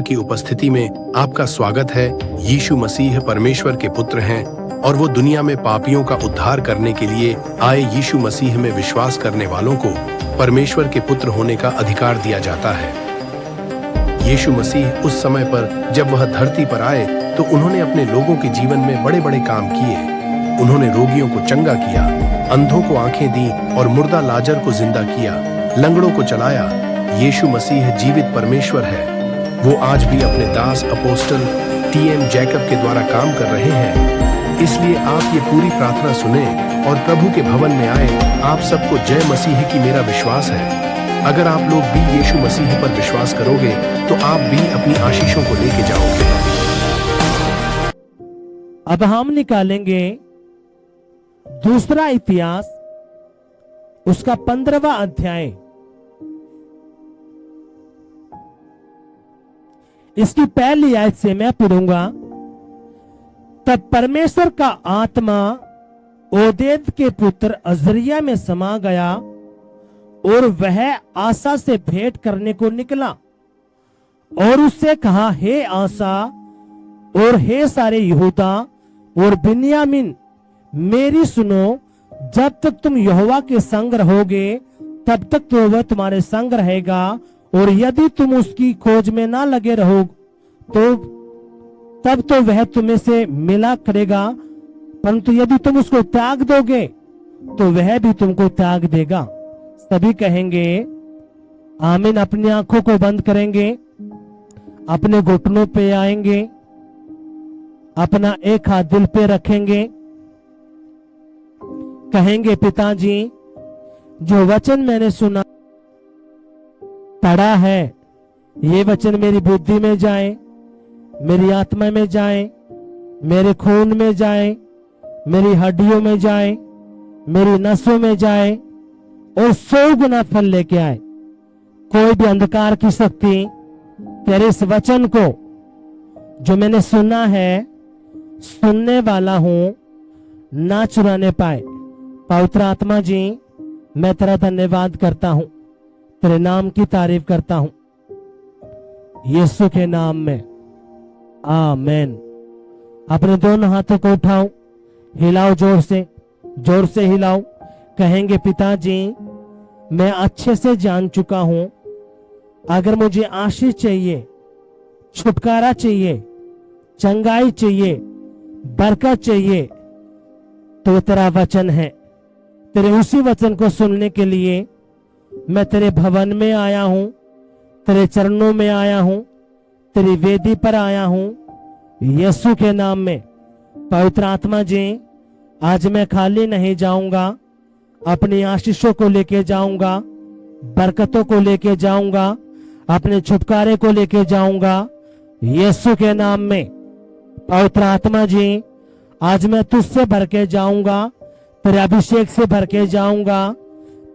की उपस्थिति में आपका स्वागत है। यीशु मसीह परमेश्वर के पुत्र हैं और वो दुनिया में पापियों का उद्धार करने के लिए आए। यीशु मसीह में विश्वास करने वालों को परमेश्वर के पुत्र होने का अधिकार दिया जाता है। यीशु मसीह उस समय पर जब वह धरती पर आए तो उन्होंने अपने लोगों के जीवन में बड़े बड़े काम किए। उन्होंने रोगियों को चंगा किया, अंधों को आंखें दी और मुर्दा लाजर को जिंदा किया, लंगड़ों को चलाया। यीशु मसीह जीवित परमेश्वर है। वो आज भी अपने दास अपोस्टल टीएम जैकब के द्वारा काम कर रहे हैं। इसलिए आप ये पूरी प्रार्थना सुने और प्रभु के भवन में आए। आप सबको जय मसीह की मेरा विश्वास है। अगर आप लोग भी यीशु मसीह पर विश्वास करोगे तो आप भी अपनी आशीषों को लेके जाओगे। अब हम निकालेंगे दूसरा इतिहास, उसका 15वां अध्याय। इसकी पहली आयत से मैं पढ़ूंगा। तब परमेश्वर का आत्मा ओदेद के पुत्र अजरिया में समा गया और वह आसा से भेंट करने को निकला और उससे कहा, हे आसा और हे सारे यहूदा और बिन्यामीन, मेरी सुनो। जब तक तुम यहोवा के संग रहोगे तब तक तो वह तुम्हारे संग रहेगा, और यदि तुम उसकी खोज में ना लगे रहो तो तब तो वह तुम्हें से मिला करेगा, परंतु यदि तुम उसको त्याग दोगे तो वह भी तुमको त्याग देगा। सभी कहेंगे आमीन। अपनी आंखों को बंद करेंगे, अपने घुटनों पे आएंगे, अपना एक हाथ दिल पे रखेंगे, कहेंगे पिताजी, जो वचन मैंने सुना पढ़ा है, ये वचन मेरी बुद्धि में जाए, मेरी आत्मा में जाए, मेरे खून में जाए, मेरी हड्डियों में जाए, मेरी नसों में जाए और 100 गुना फल लेके आए। कोई भी अंधकार की शक्ति तेरे इस वचन को जो मैंने सुना है, सुनने वाला हूं, ना चुराने पाए। पवित्र आत्मा जी, मैं तेरा धन्यवाद करता हूं, तेरे नाम की तारीफ करता हूं, यीशु के नाम में, आमीन। अपने दोनों हाथों को उठाओ, हिलाओ, जोर से हिलाओ। कहेंगे पिताजी, मैं अच्छे से जान चुका हूं, अगर मुझे आशीष चाहिए, छुटकारा चाहिए, चंगाई चाहिए, बरकत चाहिए, तो तेरा वचन है। तेरे उसी वचन को सुनने के लिए मैं तेरे भवन में आया हूं, तेरे चरणों में आया हूं, तेरी वेदी पर आया हूं, यीशु के नाम में। पवित्र आत्मा जी, आज मैं खाली नहीं जाऊंगा, अपनी आशीषों को लेके जाऊंगा, बरकतों को लेके जाऊंगा, अपने छुटकारे को लेके जाऊंगा, यीशु के नाम में। पवित्र आत्मा जी, आज मैं तुझसे भर के जाऊंगा, तेरे अभिषेक से भर के जाऊंगा,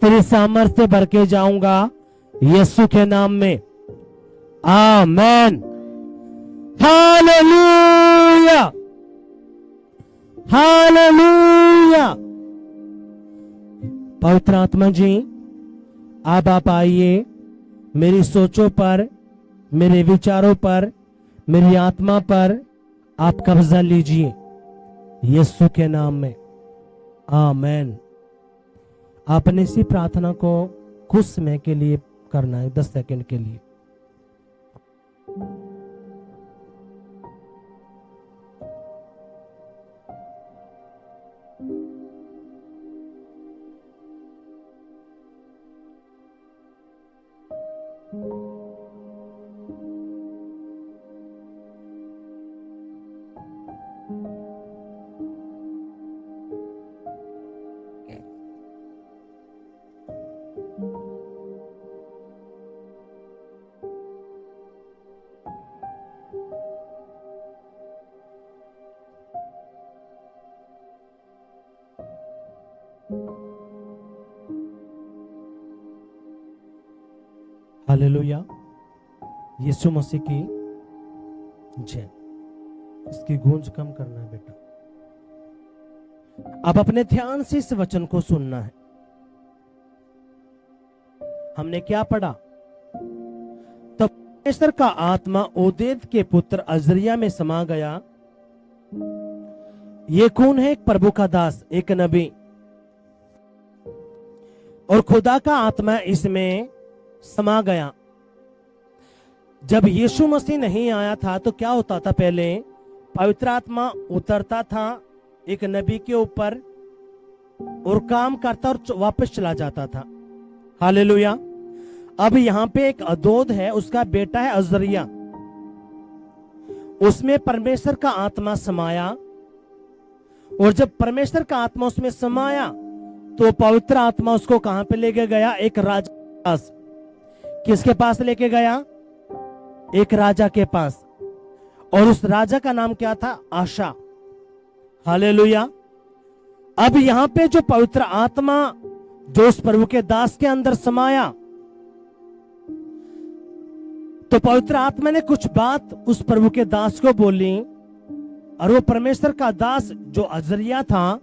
तेरे सामर्थ्य से भर के जाऊंगा, यीशु के नाम में, आमीन। Hallelujah, hallelujah. पवित्र आत्मा जी, अब आप आइए, मेरी सोचों पर, मेरे विचारों पर, मेरी आत्मा पर आप कब्जा लीजिए, यीशु के नाम में, आमीन। आपने इसी प्रार्थना को कुछ समय के लिए करना है, 10 सेकंड के लिए। हालेलुया, यीशु मसीह की जय। इसकी गूंज कम करना है बेटा। अब अपने ध्यान से इस वचन को सुनना है। हमने क्या पढ़ा? तब परमेश्वर का आत्मा ओदेद के पुत्र अजरिया में समा गया। ये कौन है? एक प्रभु का दास, एक नबी, और खुदा का आत्मा इसमें समा गया। जब यीशु मसीह नहीं आया था तो क्या होता था? पहले पवित्र आत्मा उतरता था एक नबी के ऊपर और काम करता और वापस चला जाता था। हालेलुया। अब यहां पे एक अदोद है, उसका बेटा है अजरिया, उसमें परमेश्वर का आत्मा समाया। और जब परमेश्वर का आत्मा उसमें समाया तो पवित्र आत्मा उसको कहां पे लेके गया? एक राजा के पास। किसके पास लेके गया? एक राजा के पास। और उस राजा का नाम क्या था? आशा। हालेलुया। अब यहां पे जो पवित्र आत्मा जो उस प्रभु के दास के अंदर समाया, तो पवित्र आत्मा ने कुछ बात उस प्रभु के दास को बोली, और वो परमेश्वर का दास जो अजरिया था,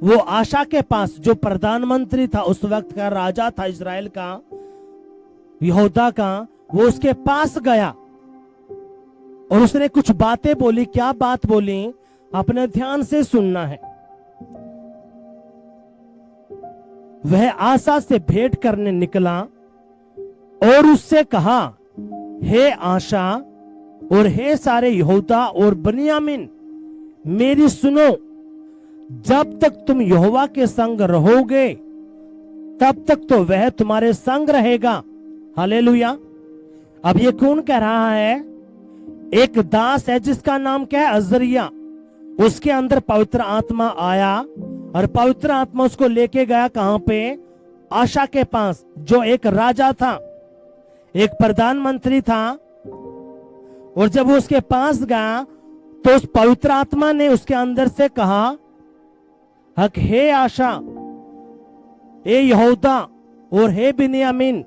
वो आशा के पास, जो प्रधानमंत्री था उस वक्त का, राजा था इजराइल का, यहूदा का, वो उसके पास गया और उसने कुछ बातें बोली। क्या बात बोली? अपने ध्यान से सुनना है। वह आशा से भेंट करने निकला और उससे कहा, हे आशा और हे सारे यहूदा और बनियामिन, मेरी सुनो। जब तक तुम यहोवा के संग रहोगे तब तक तो वह तुम्हारे संग रहेगा। हालेलुया। अब ये कौन कह रहा है? एक दास है जिसका नाम क्या है? अजरिया। उसके अंदर पवित्र आत्मा आया और पवित्र आत्मा उसको लेके गया कहां पे? आशा के पास, जो एक राजा था, एक प्रधानमंत्री था। और जब वो उसके पास गया तो उस पवित्र आत्मा ने उसके अंदर से कहा, हक हे आशा, हे यहूदा और हे बिन्यामीन,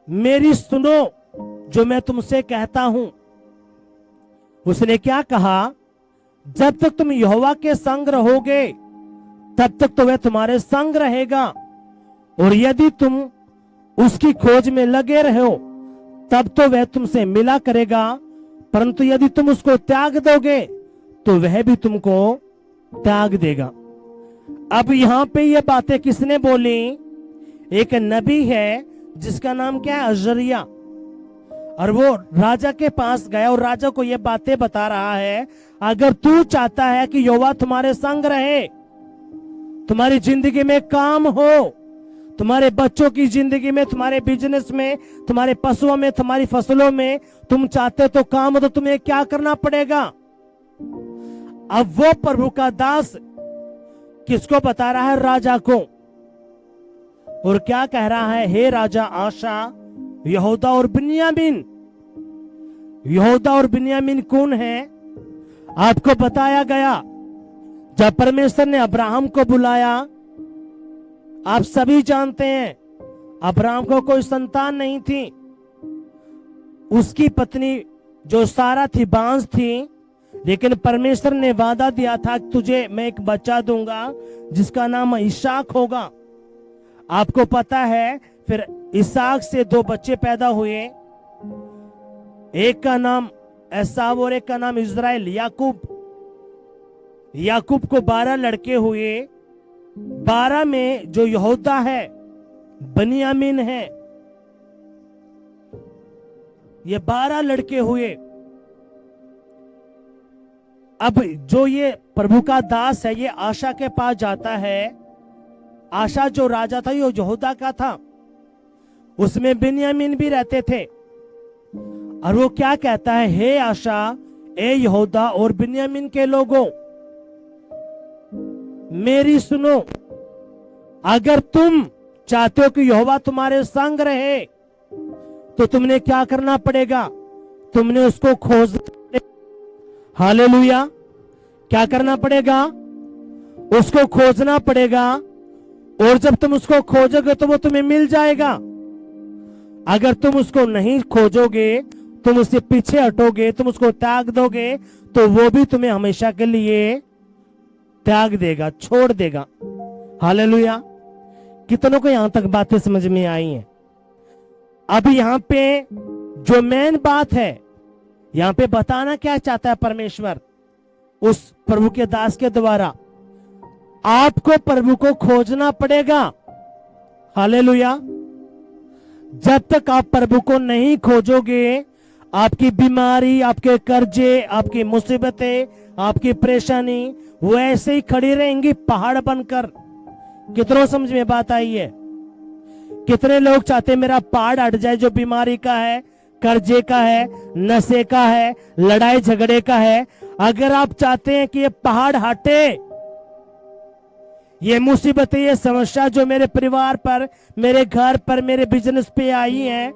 मेरी सुनो जो मैं तुमसे कहता हूं। उसने क्या कहा? जब तक तुम यहोवा के संग रहोगे तब तक तो वह तुम्हारे संग रहेगा, और यदि तुम उसकी खोज में लगे रहो तब तो वह तुमसे मिला करेगा, परंतु यदि तुम उसको त्याग दोगे तो वह भी तुमको त्याग देगा। अब यहां पे ये बातें किसने बोली? एक नबी है जिसका नाम क्या है? अजरिया। और वो राजा के पास गया और राजा को ये बातें बता रहा है, अगर तू चाहता है कि यहोवा तुम्हारे संग रहे, तुम्हारी जिंदगी में काम हो, तुम्हारे बच्चों की जिंदगी में, तुम्हारे बिजनेस में, तुम्हारे पशुओं में, तुम्हारी फसलों में तुम चाहते तो काम हो, तो तुम्हें क्या करना पड़ेगा? अब वो प्रभु का दास किसको बता रहा है? राजा को। और क्या कह रहा है? हे राजा आशा, यहूदा और बिन्यामीन। यहूदा और बिन्यामीन कौन है? आपको बताया गया जब परमेश्वर ने अब्राहम को बुलाया। आप सभी जानते हैं अब्राहम को कोई संतान नहीं थी। उसकी पत्नी जो सारा थी बांझ थी, लेकिन परमेश्वर ने वादा दिया था कि तुझे मैं एक बच्चा दूंगा जिसका नाम इसहाक होगा। आपको पता है फिर इसहाक से दो बच्चे पैदा हुए, एक का नाम एसाव और एक का नाम इजराइल, याकूब। याकूब को 12 लड़के हुए। 12 में जो यहूदा है, बनियामीन है, ये 12 लड़के हुए। अब जो ये प्रभु का दास है, ये आशा के पास जाता है। आशा जो राजा था ये यहूदा का था, उसमें बिन्यामीन भी रहते थे। और वो क्या कहता है? हे आशा, ए यहूदा और बिन्यामीन के लोगों, मेरी सुनो। अगर तुम चाहते हो कि यहोवा तुम्हारे संग रहे तो तुमने क्या करना पड़ेगा? तुमने उसको खोज। हालेलुया। क्या करना पड़ेगा? उसको खोजना पड़ेगा। और जब तुम उसको खोजोगे तो वो तुम्हें मिल जाएगा। अगर तुम उसको नहीं खोजोगे, तुम उससे पीछे हटोगे, तुम उसको त्याग दोगे, तो वो भी तुम्हें हमेशा के लिए त्याग देगा, छोड़ देगा। हालेलुया। कितनों को यहां तक बातें समझ में आई हैं? अब यहाँ पे जो मेन बात है, यहाँ पे बताना क्या चाहता है परमेश्वर उस प्रभु के दास के द्वारा, आपको प्रभु को खोजना पड़ेगा। हालेलुया। जब तक आप प्रभु को नहीं खोजोगे, आपकी बीमारी, आपके कर्जे, आपकी मुसीबतें, आपकी परेशानी वो ऐसे ही खड़ी रहेंगी पहाड़ बनकर। कितनों समझ में बात आई है? कितने लोग चाहते हैं मेरा पहाड़ हट जाए, जो बीमारी का है, कर्जे का है, नशे का है, लड़ाई झगड़े का है। अगर आप चाहते हैं कि ये पहाड़ हटे, ये मुसीबतें, ये समस्या जो मेरे परिवार पर, मेरे घर पर, मेरे बिजनेस पे आई हैं,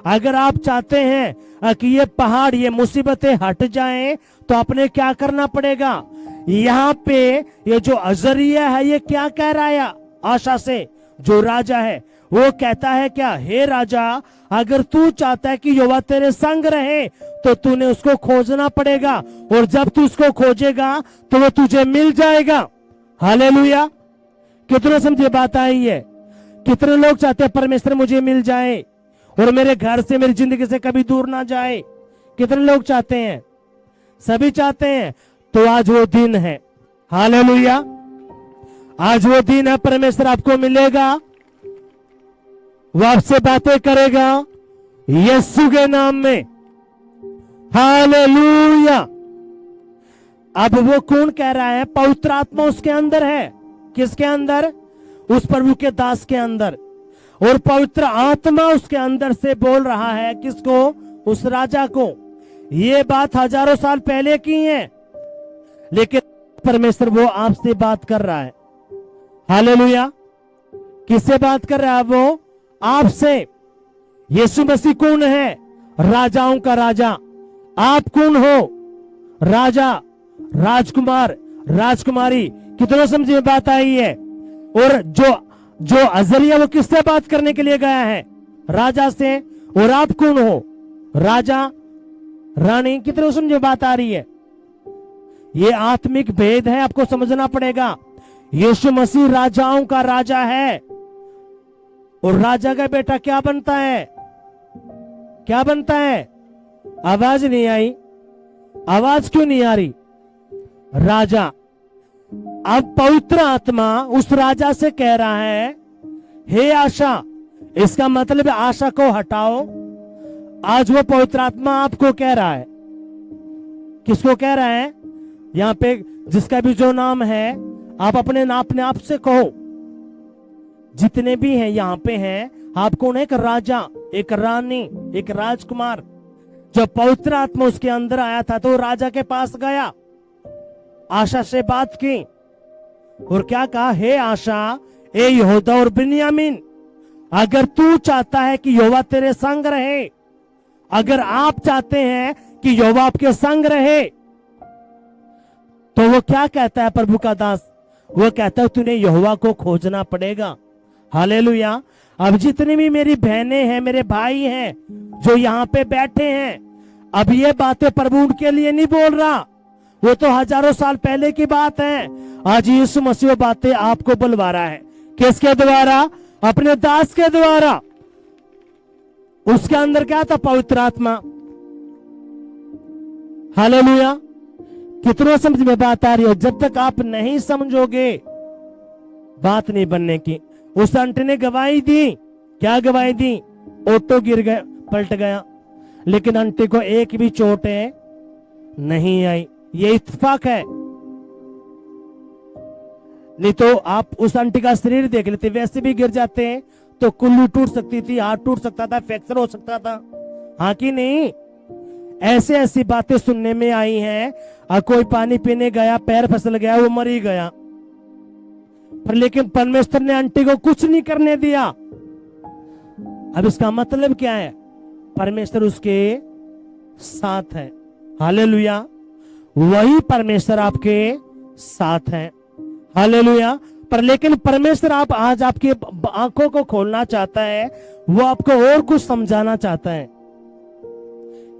अगर आप चाहते हैं कि ये पहाड़, ये मुसीबतें हट जाएं, तो आपने क्या करना पड़ेगा? यहाँ पे ये जो अजरिया है, ये क्या कह रहा है? आशा से जो राजा है वो कहता है क्या? हे राजा, अगर तू चाहता है कि यहोवा तेरे संग रहे, तो तूने उसको खोजना पड़ेगा, और जब तू उसको खोजेगा तो वो तुझे मिल जाएगा। हालेलुया। कितने समझे बात आई है? कितने लोग चाहते हैं परमेश्वर मुझे मिल जाए और मेरे घर से, मेरी जिंदगी से कभी दूर ना जाए? कितने लोग चाहते हैं? सभी चाहते हैं। तो आज वो दिन है। हालेलुया। आज वो दिन है, परमेश्वर आपको मिलेगा, वो आपसे बातें करेगा यीशु के नाम में। हालेलुया। अब वो कौन कह रहा है? पवित्र आत्मा उसके अंदर है। किसके अंदर? उस प्रभु के दास के अंदर। और पवित्र आत्मा उसके अंदर से बोल रहा है किसको? उस राजा को। ये बात हजारों साल पहले की है, लेकिन परमेश्वर वो आपसे बात कर रहा है। हालेलुया। किससे बात कर रहा है? वो आपसे। यीशु मसीह कौन है? राजाओं का राजा। आप कौन हो? राजा, राजकुमार, राजकुमारी। कितना समझ में बात आई है? और जो अजरिया, वो किससे बात करने के लिए गया है? राजा से। और आप कौन हो? राजा, रानी। कितने समझ में बात आ रही है? ये आत्मिक भेद है, आपको समझना पड़ेगा। यीशु मसीह राजाओं का राजा है, और राजा का बेटा क्या बनता है? क्या बनता है? आवाज नहीं आई। आवाज क्यों नहीं आ रही? राजा। अब पवित्र आत्मा उस राजा से कह रहा है, हे आशा। इसका मतलब है आशा को हटाओ। आज वो पवित्र आत्मा आपको कह रहा है। किसको कह रहा है? यहाँ पे जिसका भी जो नाम है, आप अपने आप से कहो। जितने भी हैं यहाँ पे हैं, आप कौन है? एक राजा, एक रानी, एक राजकुमार। जब पवित्र आत्मा उसके अंदर आया था तो राजा के पास गया, आशा से बात की और क्या कहा? हे आशा, ए यहूदा और बिन्यामीन, अगर तू चाहता है कि यहोवा तेरे संग रहे, अगर आप चाहते हैं कि यहोवा आपके संग रहे, तो वो क्या कहता है प्रभु का दास? वो कहता है तूने यहोवा को खोजना पड़ेगा। हालेलुया। अब जितनी भी मेरी बहनें हैं, मेरे भाई हैं जो यहाँ पे बैठे हैं, अब ये बातें प्रभु उनके लिए नहीं बोल रहा, वो तो हजारों साल पहले की बात है। आज यीशु मसीह वो बातें आपको बुलवा रहा है। किसके द्वारा? अपने दास के द्वारा। उसके अंदर क्या था? पवित्र आत्मा। हालेलुया। कितनों समझ में बात आ रही है? जब तक आप नहीं समझोगे, बात नहीं बनने की। उस आंटी ने गवाही दी। क्या गवाही दी? ऑटो गिर गया, पलट गया, लेकिन आंटी को एक भी चोट नहीं आई। ये इत्तेफाक है। नहीं तो आप उस आंटी का शरीर देख लेते, वैसे भी गिर जाते हैं तो कुल्ली टूट सकती थी, हाथ टूट सकता था, फ्रैक्चर हो सकता था। हाँ कि नहीं? ऐसे ऐसी बातें सुनने में आई हैं। कोई पानी पीने गया, पैर फिसल गया, वो मर ही गया, पर लेकिन परमेश्वर ने आंटी को कुछ नहीं करने दिया। अब इसका मतलब क्या है? परमेश्वर उसके साथ है। हालेलुया। वही परमेश्वर आपके साथ है। हालेलुया। पर लेकिन परमेश्वर आप आज आपकी आंखों को खोलना चाहता है, वो आपको और कुछ समझाना चाहता है।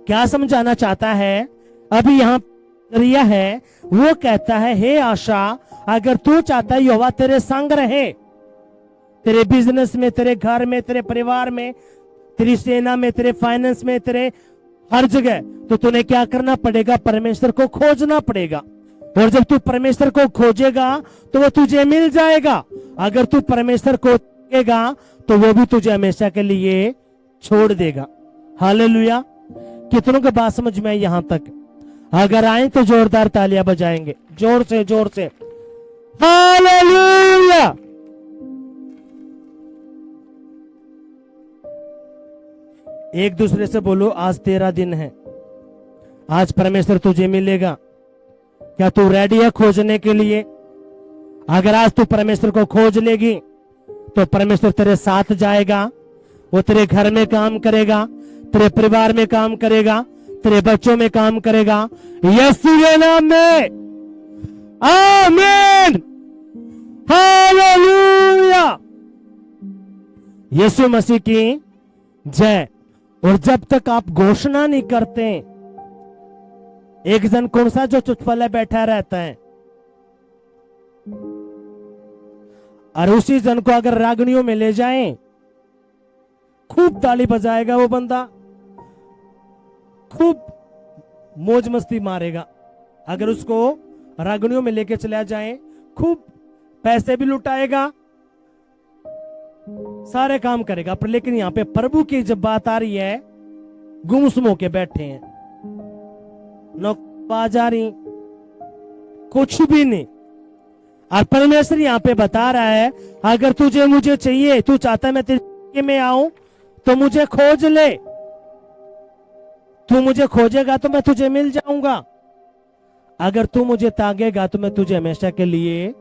क्या समझाना चाहता है? अभी यहाँ रिया है, वो कहता है, हे आशा, अगर तू चाहता है यहोवा तेरे संग रहे, तेरे बिजनेस में, तेरे घर में, तेरे परिवार में, तेरी सेना में, तेरे फाइनेंस में, तेरे हर जगह, तो तूने क्या करना पड़ेगा? परमेश्वर को खोजना पड़ेगा। और जब तू परमेश्वर को खोजेगा तो वो तुझे मिल जाएगा। अगर तू परमेश्वर को खोजेगा तो वो भी तुझे हमेशा के लिए छोड़ देगा। हालेलुया। कितनों के बात समझ में आई यहां तक? अगर आए तो जोरदार तालियां बजाएंगे, जोर से, जोर से। हालेलुया। एक दूसरे से बोलो, आज तेरा दिन है, आज परमेश्वर तुझे मिलेगा। क्या तू रेडी है खोजने के लिए? अगर आज तू परमेश्वर को खोज लेगी तो परमेश्वर तेरे साथ जाएगा। वो तेरे घर में काम करेगा, तेरे परिवार में काम करेगा, तेरे बच्चों में काम करेगा। यीशु के नाम में आमीन। हालेलुया। यीशु मसीह की जय। और जब तक आप घोषणा नहीं करते, एक जन कौन सा जो चुटकुला बैठा रहता है, और उसी जन को अगर रागनियों में ले जाएं, खूब ताली बजाएगा वो बंदा, खूब मौज मस्ती मारेगा। अगर उसको रागनियों में लेके चला जाए, खूब पैसे भी लुटाएगा, सारे काम करेगा। पर लेकिन यहां पे प्रभु की जब बात आ रही है, गुमसुम होके बैठे हैं, नौबाजारी, कुछ भी नहीं। और परमेश्वर यहां पे बता रहा है, अगर तुझे मुझे चाहिए, तू चाहता है मैं तेरे में आऊं, तो मुझे खोज ले। तू मुझे खोजेगा तो मैं तुझे मिल जाऊंगा। अगर तू मुझे ताकेगा तो मैं तुझे हमेशा के लिए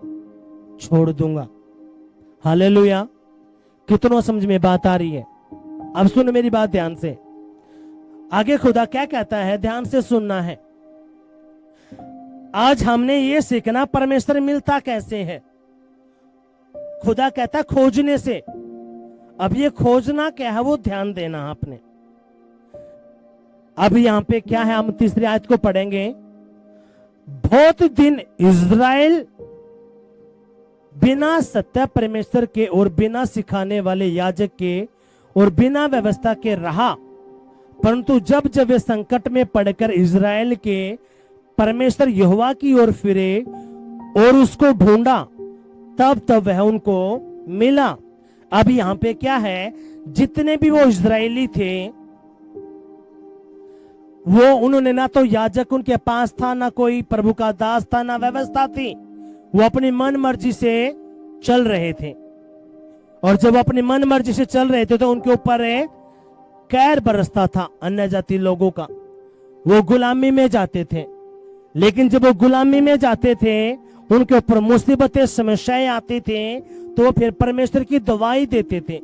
छोड़ दूंगा। हालेलुया। कितनों समझ में बात आ रही है? अब सुन मेरी बात ध्यान से। आगे खुदा क्या कहता है, ध्यान से सुनना है। आज हमने ये सीखना परमेश्वर मिलता कैसे है। खुदा कहता है खोजने से। अब ये खोजना क्या है वो ध्यान देना आपने। अब यहां पे क्या है, हम तीसरी आयत को पढ़ेंगे। बहुत दिन इज़राइल बिना सत्य परमेश्वर के और बिना सिखाने वाले याजक के और बिना व्यवस्था के रहा, परंतु जब जब वे संकट में पड़कर इज़राइल के परमेश्वर यहोवा की ओर फिरे और उसको ढूंढा, तब तब वह उनको मिला। अब यहां पे क्या है, जितने भी वो इज़राइली थे, वो उन्होंने ना तो याजक उनके पास था, ना कोई प्रभु का दास था, ना व्यवस्था थी। वो अपनी मन मर्जी से चल रहे थे। और जब अपनी मन मर्जी से चल रहे थे तो उनके ऊपर कहर बरसता था अन्य जाति लोगों का। वो गुलामी में जाते थे। लेकिन जब वो गुलामी में जाते थे, उनके ऊपर मुसीबतें, समस्याएं आती थी, तो फिर परमेश्वर की दवाई देते थे।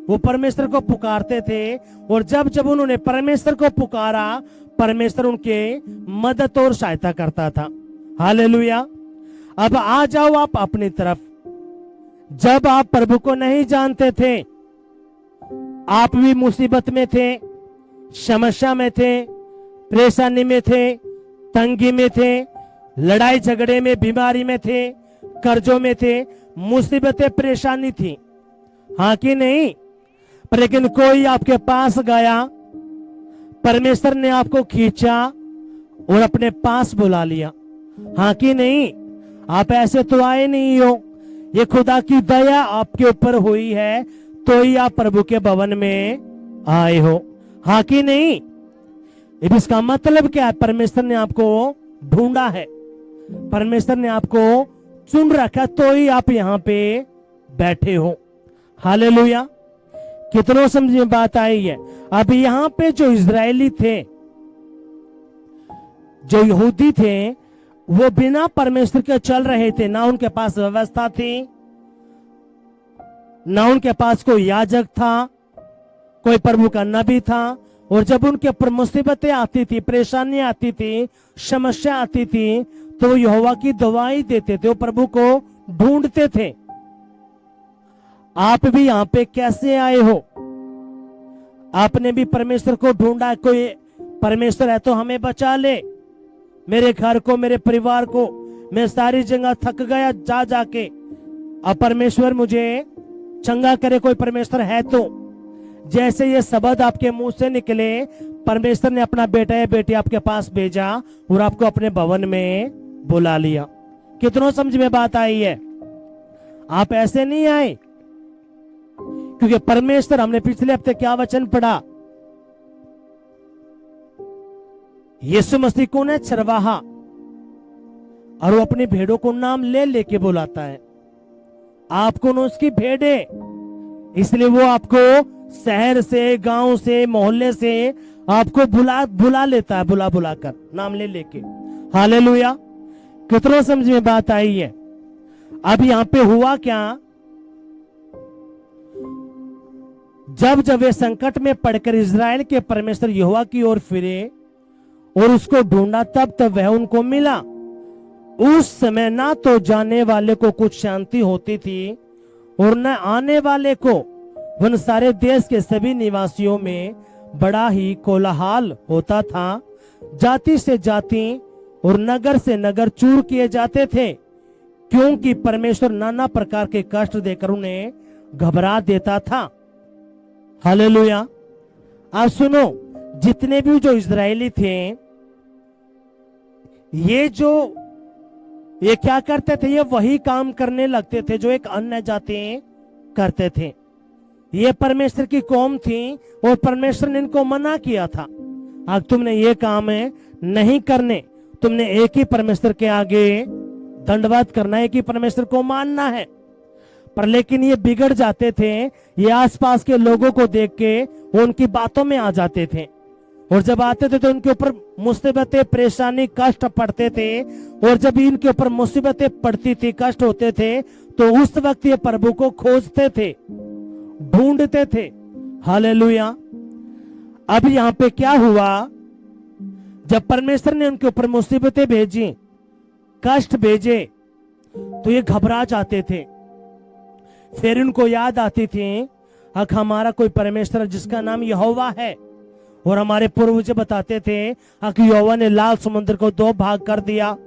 वो परमेश्वर को पुकारते थे। और जब जब उन्होंने परमेश्वर को पुकारा, परमेश्वर उनके मदद और सहायता करता था। हालेलुया। अब आ जाओ आप अपनी तरफ। जब आप प्रभु को नहीं जानते थे, आप भी मुसीबत में थे, समस्या में थे, परेशानी में थे, तंगी में थे, लड़ाई झगड़े में, बीमारी में थे, कर्जों में थे, मुसीबतें, परेशानी थी, हाँ कि नहीं? पर लेकिन कोई आपके पास गया, परमेश्वर ने आपको खींचा और अपने पास बुला लिया, हाँ कि नहीं? आप ऐसे तो आए नहीं हो, ये खुदा की दया आपके ऊपर हुई है, तो ही आप प्रभु के भवन में आए हो, हाँ कि नहीं? इसका मतलब क्या है? परमेश्वर ने आपको ढूंढा है, परमेश्वर ने आपको चुन रखा, तो ही आप यहां पे बैठे हो। हालेलुया। कितनों समझ में बात आई है? अब यहां पे जो इजरायली थे, जो यहूदी थे, वो बिना परमेश्वर के चल रहे थे। ना उनके पास व्यवस्था थी, ना उनके पास कोई याजक था, कोई प्रभु का नबी था। और जब उनके ऊपर मुसीबतें आती थी, परेशानियां आती थी, समस्या आती थी, तो वो यहोवा की दवाई देते थे, वो प्रभु को ढूंढते थे। आप भी यहां पे कैसे आए हो? आपने भी परमेश्वर को ढूंढा। कोई परमेश्वर है तो हमें बचा ले, मेरे घर को, मेरे परिवार को, मैं सारी जगह थक गया जा जाके, अब परमेश्वर मुझे चंगा करे, कोई परमेश्वर है तो। जैसे ये शब्द आपके मुंह से निकले, परमेश्वर ने अपना बेटा या बेटी आपके पास भेजा और आपको अपने भवन में बुला लिया। कितनों समझ में बात आई है? आप ऐसे नहीं आए, क्योंकि परमेश्वर, हमने पिछले हफ्ते क्या वचन पढ़ा, यीशु मसीह कौन है? चरवाहा, और वो अपनी भेड़ों को नाम ले लेके बुलाता है। आप कौन? उसकी भेड़े। इसलिए वो आपको शहर से, गांव से, मोहल्ले से आपको बुला लेता है, बुला कर, नाम ले लेके। हालेलुया। कितनों समझ में बात आई है? अब यहां पे हुआ क्या, जब वे संकट में पड़कर इजराइल के परमेश्वर यहोवा की ओर फिरे और उसको ढूंढा, तब वह उनको मिला। उस समय ना तो जाने वाले को कुछ शांति होती थी और न आने वाले को। उन सारे देश के सभी निवासियों में बड़ा ही कोलाहल होता था। जाति से जाति और नगर से नगर चूर किए जाते थे, क्योंकि परमेश्वर नाना प्रकार के कष्ट देकर उन्हें घबरा देता था। हालेलुया। आप सुनो, जितने भी जो इजरायली थे, ये क्या करते थे? ये वही काम करने लगते थे जो एक अन्य जाति करते थे। ये परमेश्वर की कौम थी और परमेश्वर ने इनको मना किया था, अब तुमने ये काम है नहीं करने, तुमने एक ही परमेश्वर के आगे दंडवत करना है, एक ही परमेश्वर को मानना है। पर लेकिन ये बिगड़ जाते थे, ये आसपास के लोगों को देख के वो उनकी बातों में आ जाते थे, और जब आते थे तो उनके ऊपर मुसीबतें, परेशानी, कष्ट पड़ते थे। और जब इनके ऊपर मुसीबतें पड़ती थी, कष्ट होते थे, तो उस वक्त ये प्रभु को खोजते थे, ढूंढते थे। हालेलुया। अब यहां पे क्या हुआ, जब परमेश्वर ने उनके ऊपर मुसीबतें भेजी, कष्ट भेजे, तो ये घबरा जाते थे। फिर उनको याद आती थी, हमारा कोई परमेश्वर जिसका नाम यहोवा है, और हमारे पूर्वज बताते थे कि यहोवा ने लाल समुद्र को 2 भाग कर दिया,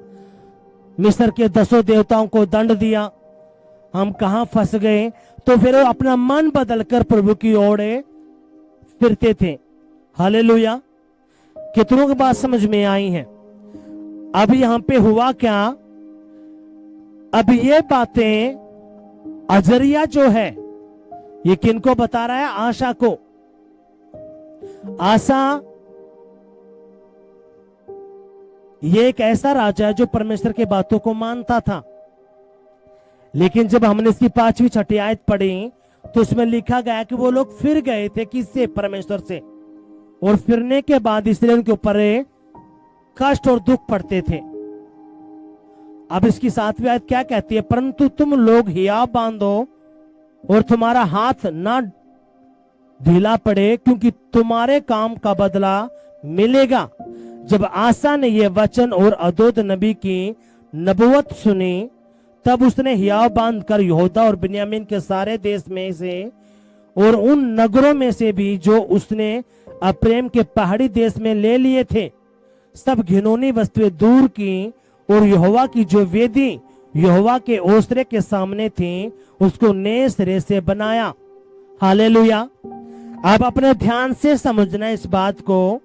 मिस्र के 10 देवताओं को दंड दिया, हम कहां फंस गए। तो फिर वो अपना मन बदलकर प्रभु की ओर फिरते थे। हालेलुया। कितनों की बात समझ में आई है? अब यहां पे हुआ क्या, अब ये बातें अजरिया जो है, ये किनको बता रहा है? आशा को। आशा ये एक ऐसा राजा है जो परमेश्वर की बातों को मानता था, लेकिन जब हमने इसकी 5वीं 6ठी आयत पढ़ी तो उसमें लिखा गया कि वो लोग फिर गए थे किससे? परमेश्वर से, और फिरने के बाद इसलिए उनके ऊपर कष्ट और दुख पड़ते थे। अब इसकी 7वीं आयत क्या कहती है? परंतु तुम लोग हियाव बांधो और तुम्हारा हाथ ना ढीला पड़े, क्योंकि तुम्हारे काम का बदला मिलेगा। जब आसा ने यह वचन और अदोद नबी की नबुवत सुनी, तब उसने हियाव बांध कर यहूदा और बिन्यामीन के सारे देश में से और उन नगरों में से भी जो उसने अप्रेम के पहाड़ी देश में ले लिए थे, सब घिनौनी वस्तुएं दूर की, और यहोवा की जो वेदी यहोवा के ओसरे के सामने थी, उसको नए सिरे से बनाया। हालेलुया। अब अपने ध्यान से समझना इस बात को।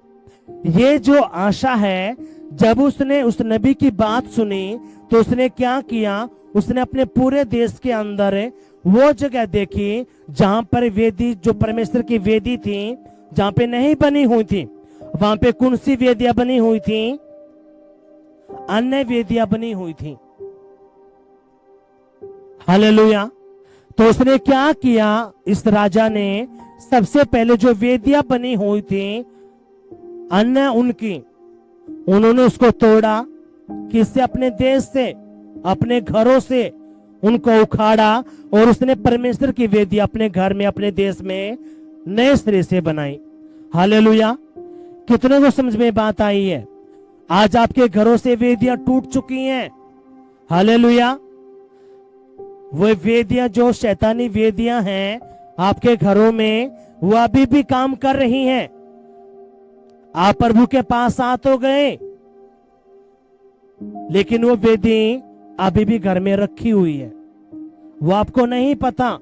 ये जो आशा है, जब उसने उस नबी की बात सुनी तो उसने क्या किया? उसने अपने पूरे देश के अंदर वो जगह देखी जहां पर वेदी, जो परमेश्वर की वेदी थी, जहां पे नहीं बनी हुई थी, वहां पे कौन सी वेदियां बनी हुई थी? अन्य वेदियां बनी हुई थी। हालेलुया। तो उसने क्या किया? इस राजा ने सबसे पहले जो वेदियां बनी हुई थी अन्य उनकी, उन्होंने उसको तोड़ा। किससे? अपने देश से, अपने घरों से उनको उखाड़ा, और उसने परमेश्वर की वेदी अपने घर में, अपने देश में नए सिरे से बनाई। हालेलुया। कितने को समझ में बात आई है? आज आपके घरों से वेदियां टूट चुकी हैं। हालेलुया। वो वेदियां जो शैतानी वेदियां हैं आपके घरों में, वो अभी भी काम कर रही हैं। आप प्रभु के पास आ तो गए, लेकिन वो वेदी अभी भी घर में रखी हुई है, वो आपको नहीं पता।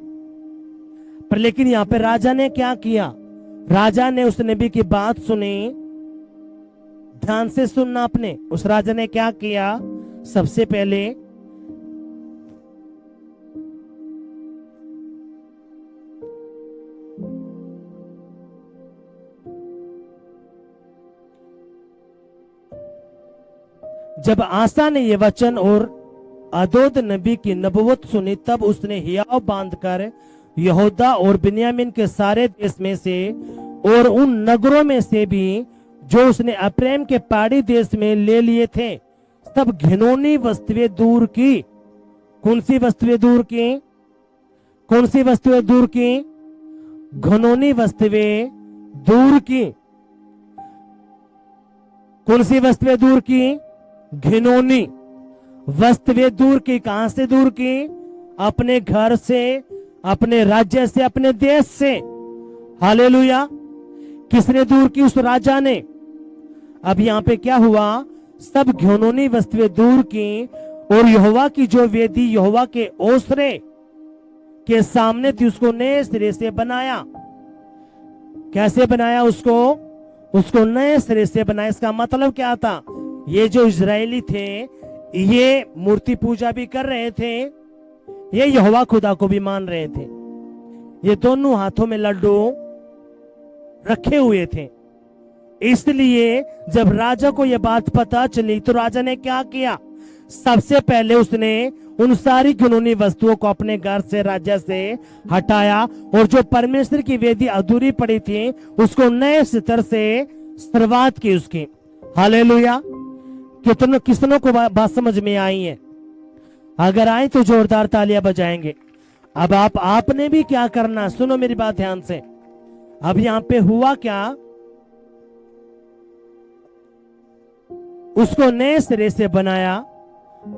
पर लेकिन यहां पे राजा ने क्या किया? राजा ने उस नबी की बात सुनी। ध्यान से सुनना आपने। उस राजा ने क्या किया? सबसे पहले जब आसा ने ये वचन और अदोद नबी की नबुवत सुनी, तब उसने हियाव बांधकर यहूदा और बिन्यामीन के सारे देश में से और उन नगरों में से भी जो उसने अप्रेम के पहाड़ी देश में ले लिए थे, सब घिनौनी वस्तुएं दूर की। कौन सी वस्तुएं दूर की? कौन सी वस्तुएं दूर की? घिनौनी वस्तुएं दूर की। कौन सी वस्तुएं दूर की? घिनौनी वस्तुएं दूर की। कहां से दूर की? अपने घर से, अपने राज्य से, अपने देश से। हालेलुया। किसने दूर की? उस राजा ने। अब यहां पे क्या हुआ? सब घिनौनी वस्तुएं दूर की और यहोवा की जो वेदी यहोवा के ओसरे के सामने थी, उसको नए सिरे से बनाया। कैसे बनाया उसको? उसको नए सिरे से बनाया। इसका मतलब क्या था? ये जो इजरायली थे, ये मूर्ति पूजा भी कर रहे थे, ये यहोवा खुदा को भी मान रहे थे। ये दोनों हाथों में लड्डू रखे हुए थे। इसलिए जब राजा को यह बात पता चली तो राजा ने क्या किया? सबसे पहले उसने उन सारी घिनौनी वस्तुओं को अपने घर से, राज्य से हटाया और जो परमेश्वर की वेदी अधूरी पड़ी थी उसको नए स्तर से शुरुआत की उसकी। हालेलुया। कितनों को बात समझ में आई है? अगर आई तो जोरदार तालियां बजाएंगे। अब आपने भी क्या करना? सुनो मेरी बात ध्यान से। अब यहां पे हुआ क्या? उसको नए सिरे से बनाया।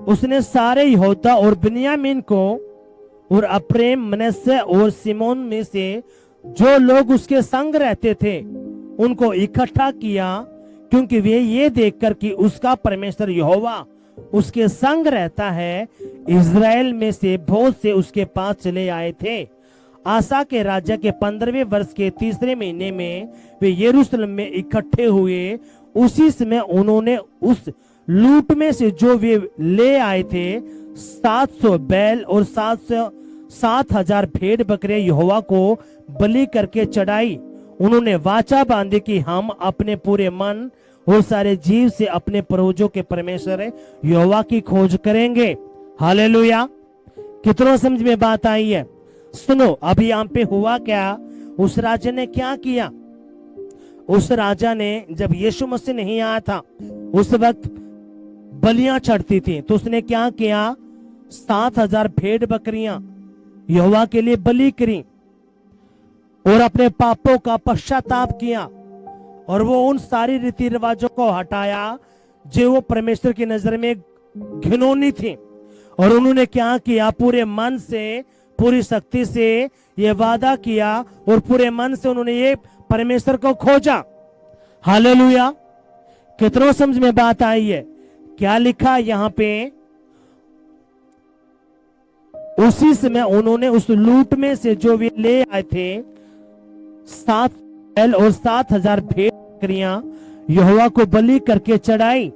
उसने सारे यहूदा और बिन्यामीन को और अप्रेम, मनश्शे और सिमोन में से जो लोग उसके संग रहते थे उनको इकट्ठा किया, क्योंकि वे ये देखकर कि उसका परमेश्वर यहोवा उसके संग रहता है, इज़राइल में से बहुत से उसके पास चले आए थे। आसा के राजा के 15वें वर्ष के तीसरे महीने में वे यरूशलेम में इकट्ठे हुए। उसी समय उन्होंने उस लूट में से जो वे ले आए थे 700 बैल और 7,000 भेड़ बकरे यहोवा को बलि करके चढ़ाई। उन्होंने वाचा बांधी कि हम अपने पूरे मन और सारे जीव से अपने पूर्वजों के परमेश्वर यहोवा की खोज करेंगे। हालेलुया। कितनों समझ में बात आई है? सुनो, अभी यहां पे हुआ क्या? उस राजा ने क्या किया? उस राजा ने, जब यीशु मसीह नहीं आया था उस वक्त बलियां चढ़ती थी, तो उसने क्या किया? 7,000 भेड़ बकरियां यहोवा के लिए बलि करी और अपने पापों का पश्चाताप किया और वो उन सारी रीति रिवाजों को हटाया जो वो परमेश्वर की नजर में घिनौनी थी। और उन्होंने क्या किया? पूरे मन से, पूरी शक्ति से ये वादा किया और पूरे मन से उन्होंने ये परमेश्वर को खोजा। हालेलुया। कितनों समझ में बात आई है? क्या लिखा यहां पे? उसी समय उन्होंने उस लूट में से जो वे ले आए थे 7 बैल और 7,000 भेड़ बकरियां यहोवा को बलि करके चढ़ाई।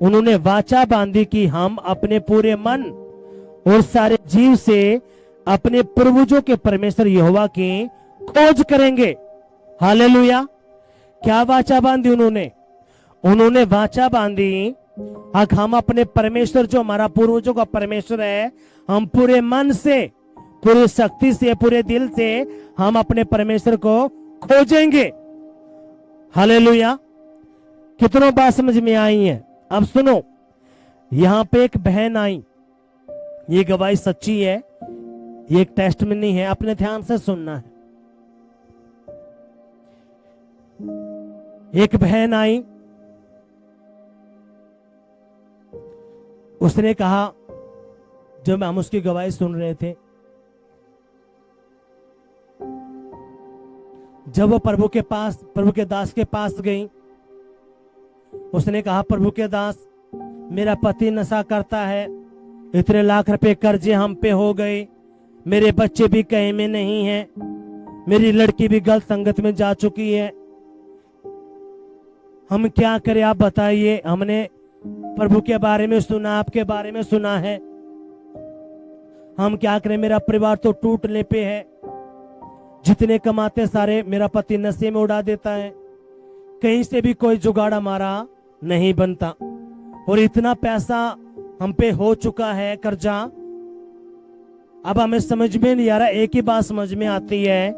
उन्होंने वाचा बांधी कि हम अपने पूरे मन और सारे जीव से अपने पूर्वजों के परमेश्वर यहोवा की खोज करेंगे। हालेलुया। क्या वाचा बांधी उन्होंने? उन्होंने वाचा बांधी हम अपने परमेश्वर, जो हमारा पूर्वजों का परमेश्वर है, हम पूरे मन से, पूरी शक्ति से, पूरे दिल से हम अपने परमेश्वर को खोजेंगे। हालेलुया। कितनों बात समझ में आई है? अब सुनो, यहां पे एक बहन आई, ये गवाही सच्ची है, ये एक टेस्टमनी है, अपने ध्यान से सुनना है। एक बहन आई, उसने कहा, जब हम उसकी गवाही सुन रहे थे, जब वो प्रभु के दास के पास गई, उसने कहा, प्रभु के दास, मेरा पति नशा करता है, इतने लाख रुपए कर्जे हम पे हो गए, मेरे बच्चे भी कहीं में नहीं हैं, मेरी लड़की भी गलत संगत में जा चुकी है, हम क्या करें आप बताइए। हमने प्रभु के बारे में सुना, आपके बारे में सुना है, हम क्या करें। मेरा परिवार तो टूटने पे है, जितने कमाते सारे मेरा पति नशे में उड़ा देता है, कहीं से भी कोई जुगाड़ हमारा नहीं बनता, और इतना पैसा हम पे हो चुका है कर्जा। अब हमें समझ में नहीं आ रहा, एक ही बात समझ में आती है,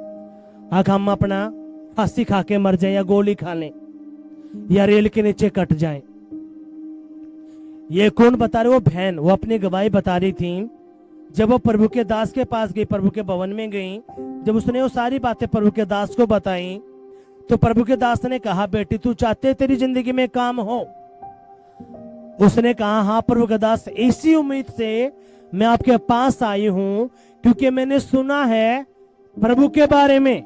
अगर हम अपना फांसी खा के मर जाए या गोली खा लें या रेल के नीचे कट जाए। ये कौन बता रहे? वो बहन, वो अपनी गवाही बता रही थी। जब वो प्रभु के दास के पास गई, प्रभु के भवन में गई, जब उसने वो सारी बातें प्रभु के दास को बताई, तो प्रभु के दास ने कहा, बेटी तू चाहते तेरी जिंदगी में काम हो? उसने कहा, हाँ प्रभु के दास, इसी उम्मीद से मैं आपके पास आई हूं, क्योंकि मैंने सुना है प्रभु के बारे में,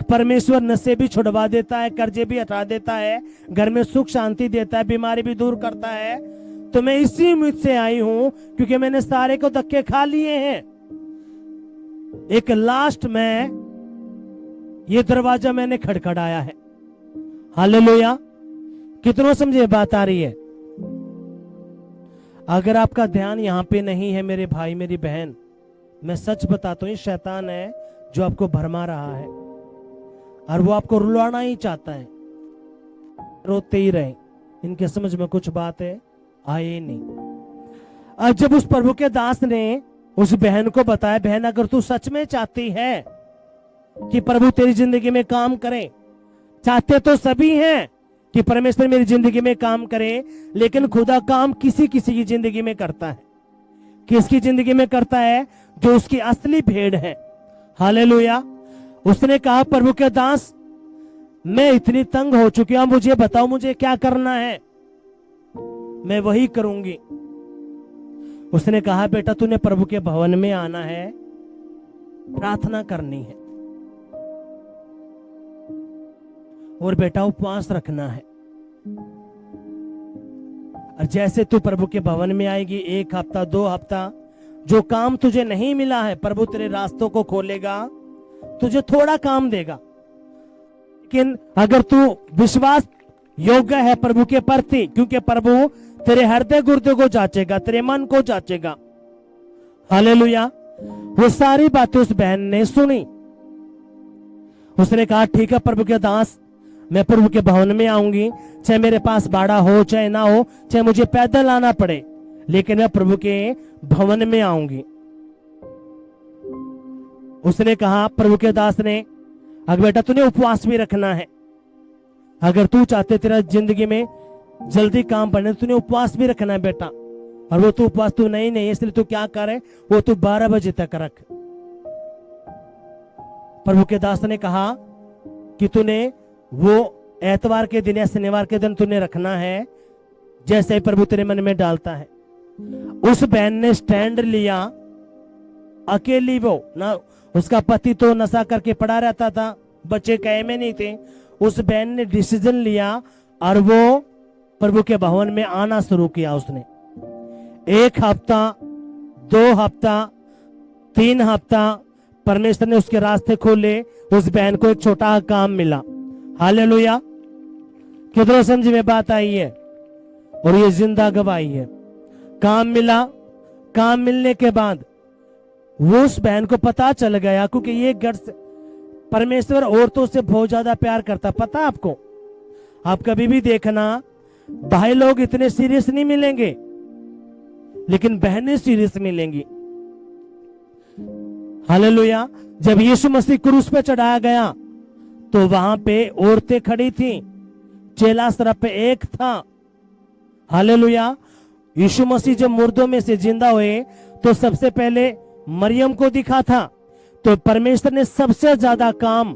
परमेश्वर नशे भी छुड़वा देता है, कर्जे भी हटा देता है, घर में सुख शांति देता है, बीमारी भी दूर करता है। तो मैं इसी उम्मीद से आई हूं, क्योंकि मैंने सारे को धक्के खा लिए हैं। एक लास्ट में ये दरवाजा मैंने खड़खड़ाया है। हालेलुया। कितनों समझे बात आ रही है? अगर आपका ध्यान यहां पे नहीं है मेरे भाई मेरी बहन, मैं सच बताता हूं, ये शैतान है जो आपको भरमा रहा है, और वो आपको रुलाना ही चाहता है, रोते ही रहे। इनके समझ में कुछ बात है आए नहीं। अब जब उस प्रभु के दास ने उस बहन को बताया, बहन अगर तू सच में चाहती है कि प्रभु तेरी जिंदगी में काम करे, चाहते तो सभी हैं कि परमेश्वर मेरी जिंदगी में काम करे, लेकिन खुदा काम किसी किसी की जिंदगी में करता है। किसकी जिंदगी में करता है? जो उसकी असली भेड़ है। हालेलुया। उसने कहा, प्रभु के दास मैं इतनी तंग हो चुकी हूं, मुझे बताओ मुझे क्या करना है, मैं वही करूंगी। उसने कहा, बेटा तूने प्रभु के भवन में आना है, प्रार्थना करनी है, और बेटा उपवास रखना है। और जैसे तू प्रभु के भवन में आएगी, 1 हफ्ता 2 हफ्ता, जो काम तुझे नहीं मिला है प्रभु तेरे रास्तों को खोलेगा, तुझे थोड़ा काम देगा। लेकिन अगर तू विश्वास योग्य है प्रभु के प्रति, क्योंकि प्रभु तेरे हृदय गुर्दे को जांचेगा, तेरे मन को जांचेगा। हालेलुया। वो सारी बातें उस बहन ने सुनी। उसने कहा, ठीक है प्रभु के दास, मैं प्रभु के भवन में आऊंगी, चाहे मेरे पास भाड़ा हो चाहे ना हो, चाहे मुझे पैदल आना पड़े, लेकिन मैं प्रभु के भवन में आऊंगी। उसने कहा, प्रभु के दास ने, अगर बेटा तूने उपवास भी रखना है, अगर तू चाहते तेरा जिंदगी में जल्दी काम बनने, तूने उपवास भी रखना है बेटा। और वो तू उपवास तू नहीं इसलिए तू क्या करे, वो तू 12 बजे तक रख। प्रभु के दास ने कहा कि तूने वो एतवार के दिन या शनिवार के दिन तूने रखना है, जैसे प्रभु तेरे मन में डालता है। उस बहन ने स्टैंड लिया, अकेली वो ना, उसका पति तो नशा करके पड़ा रहता था, बच्चे कहे में नहीं थे। उस बहन ने डिसीजन लिया और वो प्रभु के भवन में आना शुरू किया। उसने 1 हफ्ता 2 हफ्ता 3 हफ्ता परमेश्वर ने उसके रास्ते खोले। उस बहन को एक छोटा काम मिला। हालेलुया। कितनों समझ में बात आई है? और ये जिंदा गवाही है। काम मिला। काम मिलने के बाद वो उस बहन को पता चल गया, क्योंकि ये घर से परमेश्वर औरतों से बहुत ज्यादा प्यार करता। पता आपको? आप कभी भी देखना, भाई लोग इतने सीरियस नहीं मिलेंगे, लेकिन बहनें सीरियस मिलेंगी। हालेलुया। जब यीशु मसीह क्रूस पे चढ़ाया गया तो वहां पे औरतें खड़ी थी, चेला सिर्फ पे एक था। हालेलुया। यीशु मसीह जब मुर्दों में से जिंदा हुए तो सबसे पहले मरियम को दिखा था। तो परमेश्वर ने सबसे ज्यादा काम,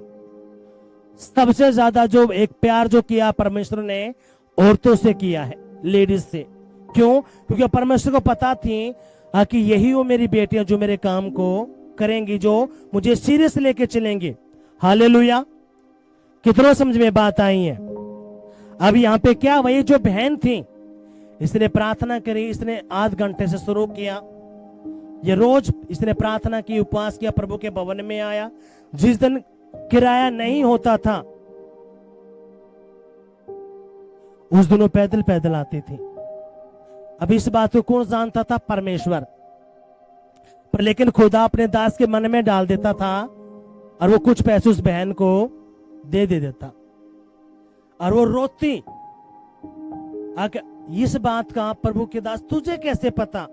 सबसे ज्यादा जो एक प्यार जो किया परमेश्वर ने औरतों से किया है, लेडीज से। क्यों? क्योंकि परमेश्वर को पता थी कि यही वो मेरी बेटियां जो मेरे काम को करेंगी, जो मुझे सीरियस लेके चलेंगी। हालेलुया। कितनों समझ में बात आई है? अब यहाँ पे क्या, वही जो बहन थी, इसने प्रार्थना करी, इसने आध घंटे से शुरू किया। ये रोज इसने प्रार्थना की, उपवास किया, प्रभु के भवन में आया। जिस दिन किराया नहीं होता था, उस दिनों पैदल पैदल आती थी। अब इस बात को कौन जानता था? परमेश्वर। पर लेकिन खुदा अपने दास के मन में डाल देता था और वो कुछ पैसे उस बहन को दे देता और वो रोती। इस बात का प्रभु के दास, तुझे कैसे पता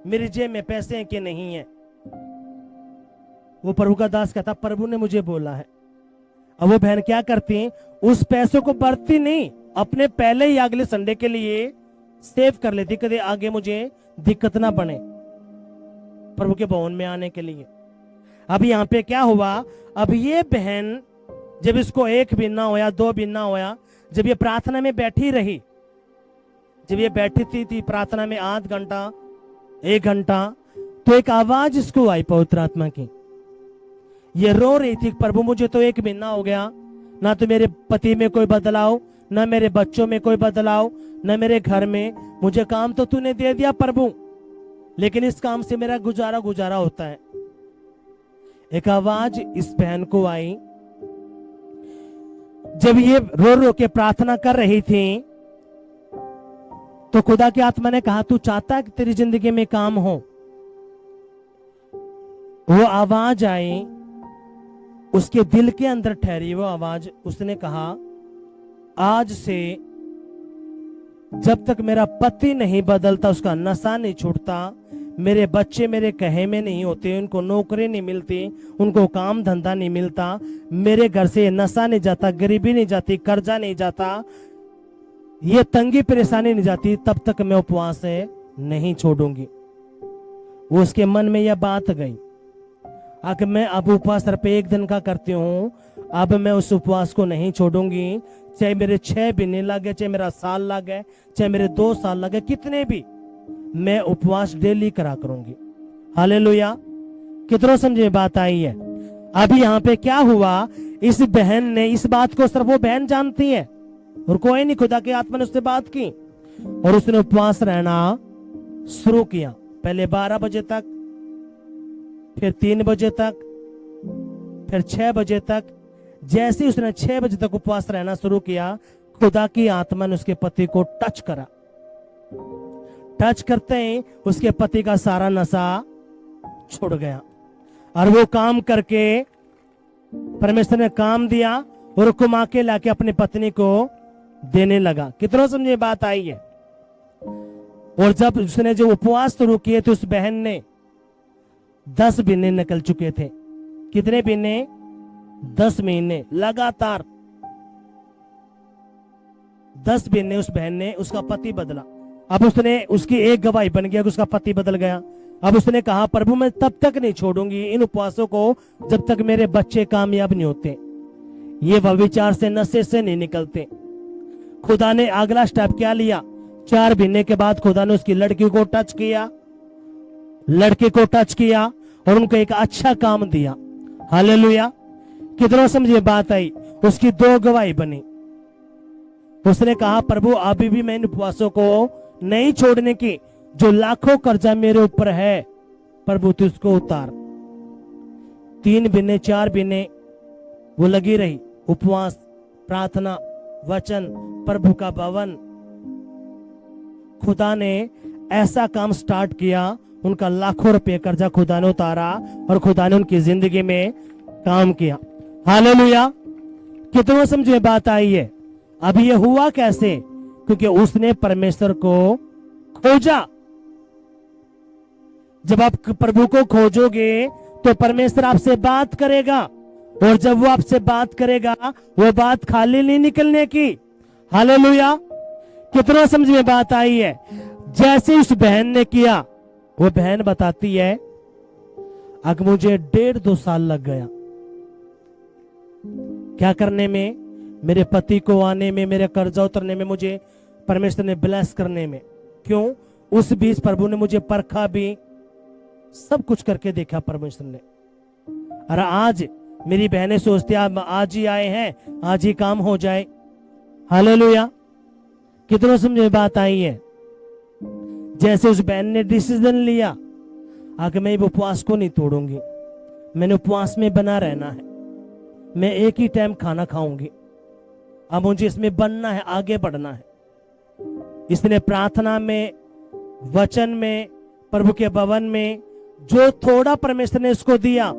मेरी जेब में पैसे हैं कि नहीं है? वो प्रभु का दास कहता, प्रभु ने मुझे बोला है। अब वो बहन क्या करती, उस पैसों को बरती नहीं, अपने पहले ही अगले संडे के लिए सेव कर लेती, कभी आगे मुझे दिक्कत ना बने प्रभु के भवन में आने के लिए। अब यहाँ पे क्या हुआ, अब ये बहन जब इसको 1 भी ना होया, 2 भी ना होया, जब ये प्रार्थना में बैठी रही, जब ये बैठी थी प्रार्थना में आध घंटा 1 घंटा, तो एक आवाज इसको आई पवित्र आत्मा की। ये रो रही थी, प्रभु मुझे तो 1 महीना हो गया, ना तो मेरे पति में कोई बदलाव, ना मेरे बच्चों में कोई बदलाव, ना मेरे घर में। मुझे काम तो तूने दे दिया प्रभु, लेकिन इस काम से मेरा गुजारा होता है। एक आवाज इस बहन को आई, जब ये रो रो के प्रार्थना कर रही थी तो खुदा की आत्मा ने कहा, तू चाहता है कि तेरी जिंदगी में काम हो? वो आवाज आई, उसके दिल के अंदर ठहरी वो आवाज। उसने कहा, आज से जब तक मेरा पति नहीं बदलता, उसका नशा नहीं छूटता, मेरे बच्चे मेरे कहे में नहीं होते, उनको नौकरी नहीं मिलती, उनको काम धंधा नहीं मिलता, मेरे घर से नशा नहीं जाता, गरीबी नहीं जाती, कर्जा नहीं जाता, ये तंगी परेशानी नहीं जाती, तब तक मैं उपवास से नहीं छोड़ूंगी। वो उसके मन में यह बात गई, अगर मैं अब उपवास सिर्फ 1 दिन का करती हूँ, अब मैं उस उपवास को नहीं छोड़ूंगी, चाहे मेरे 6 महीने लगे, चाहे मेरा साल लगे, चाहे मेरे 2 साल लगे, कितने भी, मैं उपवास डेली करा करूंगी। हालेलुया। कितनों समझे बात आई है? अभी यहाँ पे क्या हुआ, इस बहन ने इस बात को सिर्फ वो बहन जानती है और कोई नहीं। खुदा की आत्मा ने उससे बात की और उसने उपवास रहना शुरू किया। पहले 12 बजे तक, फिर 3 बजे तक, फिर 6 बजे तक। जैसे ही उसने 6 बजे तक उपवास रहना शुरू किया, खुदा की आत्मा ने उसके पति को टच करा। टच करते ही उसके पति का सारा नशा छूट गया और वो काम करके, परमेश्वर ने काम दिया और कमा के लाके अपनी पत्नी को देने लगा। कितनों समझे बात आई है? और जब उसने जो उपवास शुरू किए थे, उस बहन ने 10 महीने निकल चुके थे। कितने महीने? 10 महीने लगातार। 10 महीने उस बहन ने, उसका पति बदला। अब उसने, उसकी एक गवाही बन गया कि उसका पति बदल गया। अब उसने कहा, प्रभु मैं तब तक नहीं छोड़ूंगी इन उपवासों को जब तक मेरे बच्चे कामयाब नहीं होते, ये व्यभिचार से, नशे से नहीं निकलते। खुदा ने अगला स्टेप क्या लिया? 4 महीने के बाद खुदा ने उसकी लड़की को टच किया, लड़के को टच किया और उनको एक अच्छा काम दिया। हालेलुया। कितनों समझे बात आई? उसकी 2 गवाही बनी। उसने कहा, प्रभु अभी भी मैं इन उपवासों को नहीं छोड़ने की, जो लाखों कर्जा मेरे ऊपर है, प्रभु तू उसको उतार। 3 महीने 4 महीने वो लगी रही, उपवास, प्रार्थना, वचन, प्रभु का भवन। खुदा ने ऐसा काम स्टार्ट किया, उनका लाखों रुपए कर्जा खुदा ने उतारा और खुदा ने उनकी जिंदगी में काम किया। हालेलुया। कितनों समझे बात आई है? अब ये हुआ कैसे? क्योंकि उसने परमेश्वर को खोजा। जब आप प्रभु को खोजोगे तो परमेश्वर आपसे बात करेगा, और जब वो आपसे बात करेगा, वो बात खाली नहीं निकलने की। हालेलुया। कितना समझ में बात आई है? जैसे उस बहन ने किया, वो बहन बताती है, अगर मुझे 1.5-2 साल लग गया क्या करने में, मेरे पति को आने में, मेरे कर्जा उतरने में, मुझे परमेश्वर ने ब्लेस करने में। क्यों? उस बीच प्रभु ने मुझे परखा भी, सब कुछ करके देखा परमेश्वर ने। अरे आज मेरी बहनें सोचती हैं आज ही आए हैं, आज ही काम हो जाए। हालेलुया। कितनों समझे बात आई है? जैसे उस बहन ने डिसीजन लिया, आगे मैं उपवास को नहीं तोड़ूंगी, मैंने उपवास में बना रहना है, मैं एक ही टाइम खाना खाऊंगी। अब मुझे इसमें बनना है, आगे बढ़ना है। इसने प्रार्थना में, वचन में, प्रभु के भवन में जो थोड़ा परमेश्वर ने इसको दिया,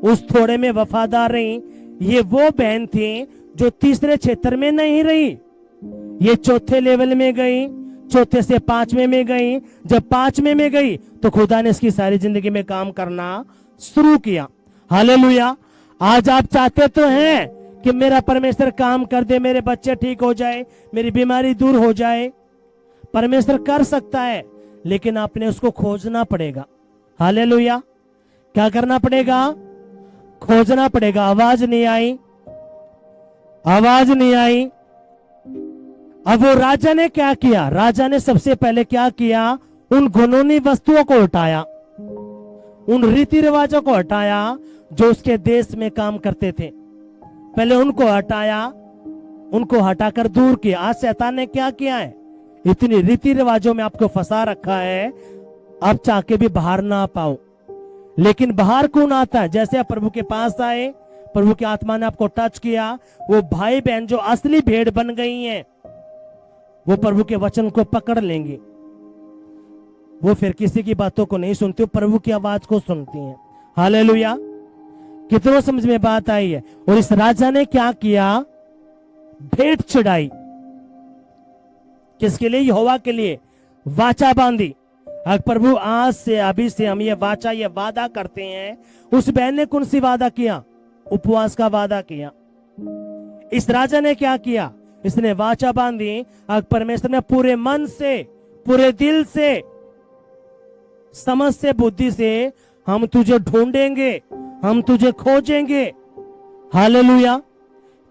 उस थोड़े में वफादार रही। ये वो बहन थी जो तीसरे क्षेत्र में नहीं रही, ये चौथे लेवल में गई, चौथे से पांचवें में गई। जब पांचवें में गई तो खुदा ने इसकी सारी जिंदगी में काम करना शुरू किया। हालेलुया। आज आप चाहते तो हैं कि मेरा परमेश्वर काम कर दे, मेरे बच्चे ठीक हो जाए, मेरी बीमारी दूर हो जाए। परमेश्वर कर सकता है, लेकिन आपने उसको खोजना पड़ेगा। हालेलुया। क्या करना पड़ेगा? खोजना पड़ेगा। आवाज नहीं आई, आवाज नहीं आई। अब वो राजा ने क्या किया? राजा ने सबसे पहले क्या किया? उन घुनौनी वस्तुओं को हटाया, उन रीति रिवाजों को हटाया जो उसके देश में काम करते थे। पहले उनको हटाया, उनको हटाकर दूर किया। आज शैतान ने क्या किया है? इतनी रीति रिवाजों में आपको फंसा रखा है, आप चाह के भी बाहर ना आ पाओ। लेकिन बाहर कौन आता है? जैसे आप प्रभु के पास आए, प्रभु की आत्मा ने आपको टच किया, वो भाई बहन जो असली भेड़ बन गई हैं, वो प्रभु के वचन को पकड़ लेंगे। वो फिर किसी की बातों को नहीं सुनती, वो प्रभु की आवाज को सुनती हैं। हालेलुया। कितनों समझ में बात आई है? और इस राजा ने क्या किया? भेंट चढ़ाई। किसके लिए? यहोवा के लिए। वाचा बांधी। अगर प्रभु आज से, अभी से हम ये वाचा, ये वादा करते हैं। उस बहन ने कौन सी वादा किया? उपवास का वादा किया। इस राजा ने क्या किया? इसने वाचा बांधी। अगर परमेश्वर ने पूरे मन से, पूरे दिल से, समझ से, बुद्धि से, हम तुझे ढूंढेंगे, हम तुझे खोजेंगे। हालेलुया।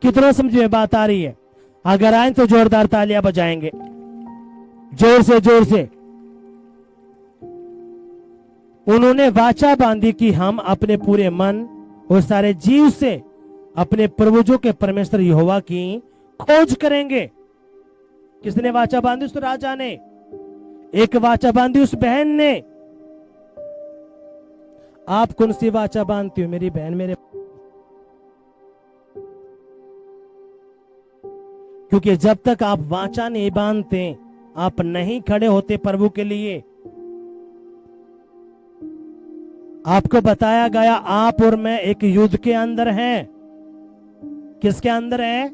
कितनों समझ में बात आ रही है? अगर आए तो जोरदार तालियां बजाएंगे, जोर से, जोर से। उन्होंने वाचा बांधी कि हम अपने पूरे मन और सारे जीव से अपने पूर्वजों के परमेश्वर यहोवा की खोज करेंगे। किसने वाचा बांधी? उस राजा ने। एक वाचा बांधी उस बहन ने। आप कौन सी वाचा बांधती हो मेरी बहन, मेरे? क्योंकि जब तक आप वाचा नहीं बांधते, आप नहीं खड़े होते प्रभु के लिए। आपको बताया गया, आप और मैं एक युद्ध के अंदर हैं। किसके अंदर है?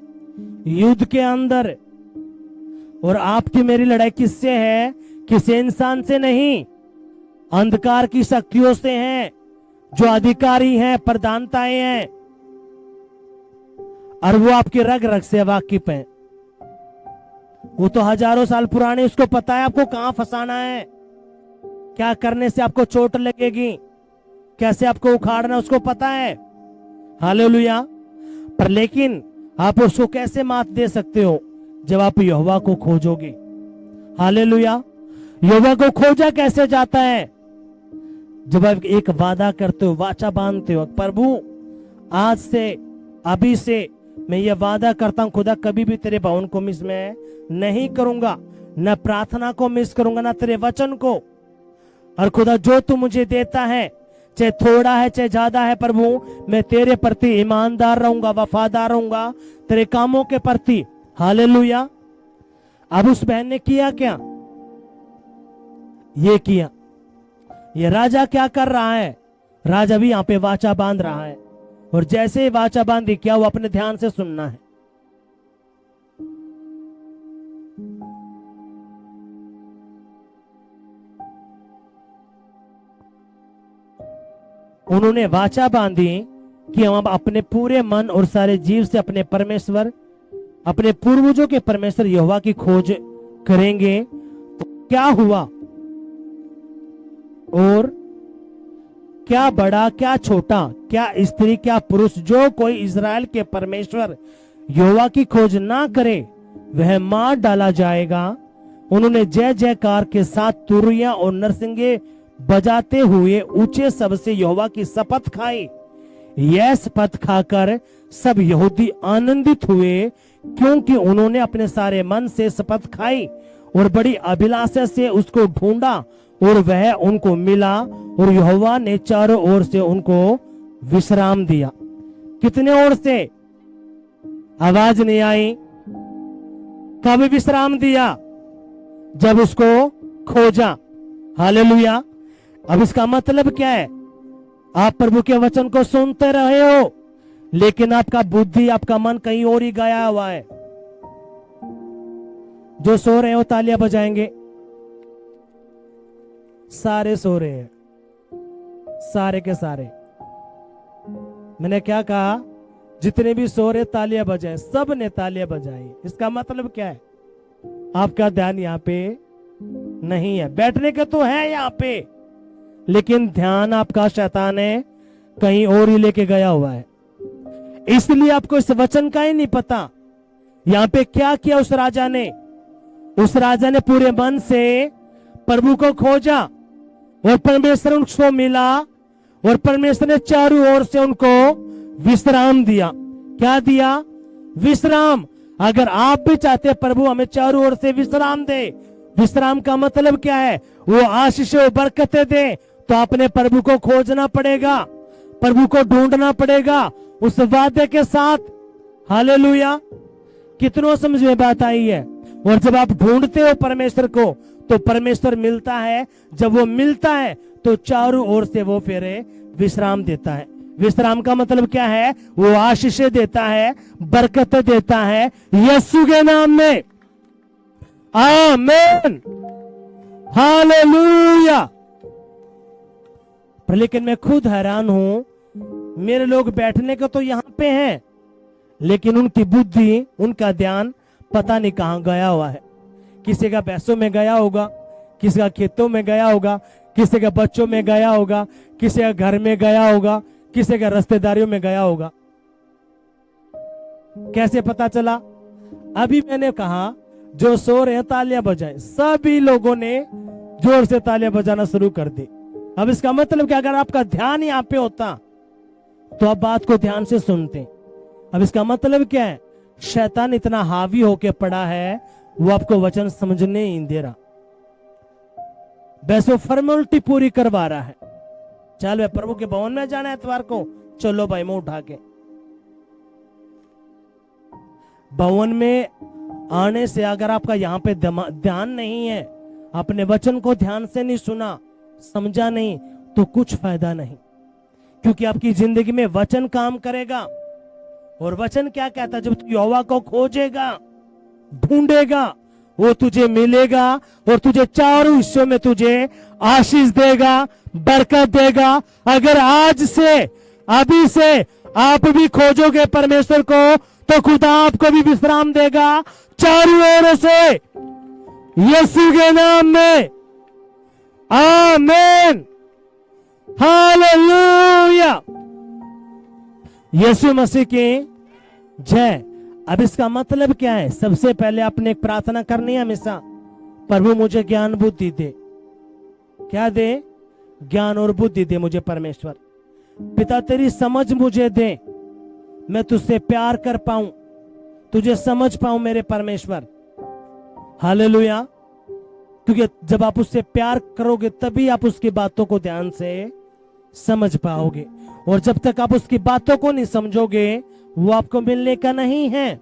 युद्ध के अंदर। और आपकी मेरी लड़ाई किससे है? किसी इंसान से नहीं, अंधकार की शक्तियों से है, जो अधिकारी हैं, प्रधानताएं हैं, और वो आपके रग रग से वाकिफ हैं। वो तो हजारों साल पुराने, उसको पता है आपको कहां फंसाना है, क्या करने से आपको चोट लगेगी, कैसे आपको उखाड़ना, उसको पता है। हालेलुया। पर लेकिन आप उसको कैसे मात दे सकते हो? जब आप यहोवा को खोजोगे। हालेलुया। यहोवा को खोजा कैसे जाता है? जब आप एक वादा करते हो, वाचा बांधते हो, प्रभु आज से, अभी से मैं ये वादा करता हूं खुदा, कभी भी तेरे भवन को मिस मैं नहीं करूंगा, न प्रार्थना को मिस करूंगा, न तेरे वचन को। और खुदा जो तू मुझे देता है, चाहे थोड़ा है चाहे ज्यादा है, प्रभु मैं तेरे प्रति ईमानदार रहूंगा, वफादार रहूंगा तेरे कामों के प्रति। हालेलुया। अब उस बहन ने किया क्या? ये किया। ये राजा क्या कर रहा है? राजा भी यहां पे वाचा बांध रहा है। और जैसे ही वाचा बांधी, क्या वो अपने ध्यान से सुनना है। उन्होंने वाचा बांधी कि हम अपने पूरे मन और सारे जीव से अपने परमेश्वर, अपने पूर्वजों के परमेश्वर यहोवा की खोज करेंगे। तो क्या हुआ? और क्या बड़ा क्या छोटा, क्या स्त्री क्या पुरुष, जो कोई इज़राइल के परमेश्वर यहोवा की खोज ना करे, वह मार डाला जाएगा। उन्होंने जय जयकार के साथ तुरियां और नरसिंगे बजाते हुए ऊंचे शब्द से यहोवा की शपथ खाई। यह शपथ खाकर सब यहूदी आनंदित हुए, क्योंकि उन्होंने अपने सारे मन से शपथ खाई और बड़ी अभिलाषा से उसको ढूंढा, और वह उनको मिला, और यहोवा ने चारों ओर से उनको विश्राम दिया। कितने ओर से? आवाज नहीं आई। कब विश्राम दिया? जब उसको खोजा। हालेलुया। अब इसका मतलब क्या है? आप प्रभु के वचन को सुनते रहे हो, लेकिन आपका बुद्धि, आपका मन कहीं और ही गया हुआ है। जो सो रहे हो तालियां बजाएंगे। सारे सो रहे हैं, सारे के सारे। मैंने क्या कहा? जितने भी सो रहे तालियां बजाएं। सब ने तालियां बजाई। इसका मतलब क्या है? आपका ध्यान यहाँ पे नहीं है। बैठने के तो है यहाँ पे, लेकिन ध्यान आपका शैतान है कहीं और ही लेके गया हुआ है। इसलिए आपको इस वचन का ही नहीं पता। यहाँ पे क्या किया उस राजा ने? उस राजा ने पूरे मन से प्रभु को खोजा और परमेश्वर उनको मिला, और परमेश्वर ने चारों ओर से उनको विश्राम दिया। क्या दिया? विश्राम। अगर आप भी चाहते हैं प्रभु हमें चारों ओर से विश्राम दे, विश्राम का मतलब क्या है? वो आशीष और बरकतें दे, तो अपने प्रभु को खोजना पड़ेगा, प्रभु को ढूंढना पड़ेगा उस वादे के साथ। हालेलुया। कितनों समझ में बात आई है? और जब आप ढूंढते हो परमेश्वर को, तो परमेश्वर मिलता है। जब वो मिलता है तो चारों ओर से वो फिर विश्राम देता है। विश्राम का मतलब क्या है? वो आशीष देता है, बरकत देता है, यीशु के नाम में। आमीन। हालेलुया। पर लेकिन मैं खुद हैरान हूं, मेरे लोग बैठने को तो यहां पे हैं, लेकिन उनकी बुद्धि, उनका ध्यान पता नहीं कहां गया हुआ है। किसी का पैसों में गया होगा, किसी का खेतों में गया होगा, किसी का बच्चों में गया होगा, किसी का घर में गया होगा, किसी का रिश्तेदारियों में गया होगा। कैसे पता चला? अभी मैंने कहा जो सो रहे तालियां बजाएं। सभी लोगों ने जोर से तालियां बजाना शुरू कर दी। अब इसका मतलब कि अगर आपका ध्यान यहाँ पे होता तो आप बात को ध्यान से सुनते। अब इसका मतलब क्या है? शैतान इतना हावी होके पड़ा है, वो आपको वचन समझने ही नहीं दे रहा। वैसे फॉर्मेलिटी पूरी करवा रहा है। चल भाई प्रभु के भवन में जाना है इतवार को, चलो भाई मुंह उठा के। भवन में आने से अगर आपका यहाँ पे ध्यान नहीं है, अपने वचन को ध्यान से नहीं सुना, समझा नहीं, तो कुछ फायदा नहीं। क्योंकि आपकी जिंदगी में वचन काम करेगा। और वचन क्या कहता है? जब तू यहोवा को खोजेगा, ढूंढेगा, वो तुझे मिलेगा और तुझे चारों हिस्सों में तुझे आशीष देगा, बरकत देगा। अगर आज से, अभी से आप भी खोजोगे परमेश्वर को, तो खुदा आपको भी विश्राम देगा चारों ओर से, यीशु के नाम में। आमीन। हालेलुया। यीशु मसीह की जय। अब इसका मतलब क्या है? सबसे पहले आपने एक प्रार्थना करनी है हमेशा, प्रभु मुझे ज्ञान बुद्धि दे। क्या दे? ज्ञान और बुद्धि दे मुझे परमेश्वर। पिता तेरी समझ मुझे दे, मैं तुझसे प्यार कर पाऊं, तुझे समझ पाऊं मेरे परमेश्वर। हालेलुया। क्योंकि जब आप उससे प्यार करोगे तभी आप उसकी बातों को ध्यान से समझ पाओगे। और जब तक आप उसकी बातों को नहीं समझोगे, वो आपको मिलने का नहीं है।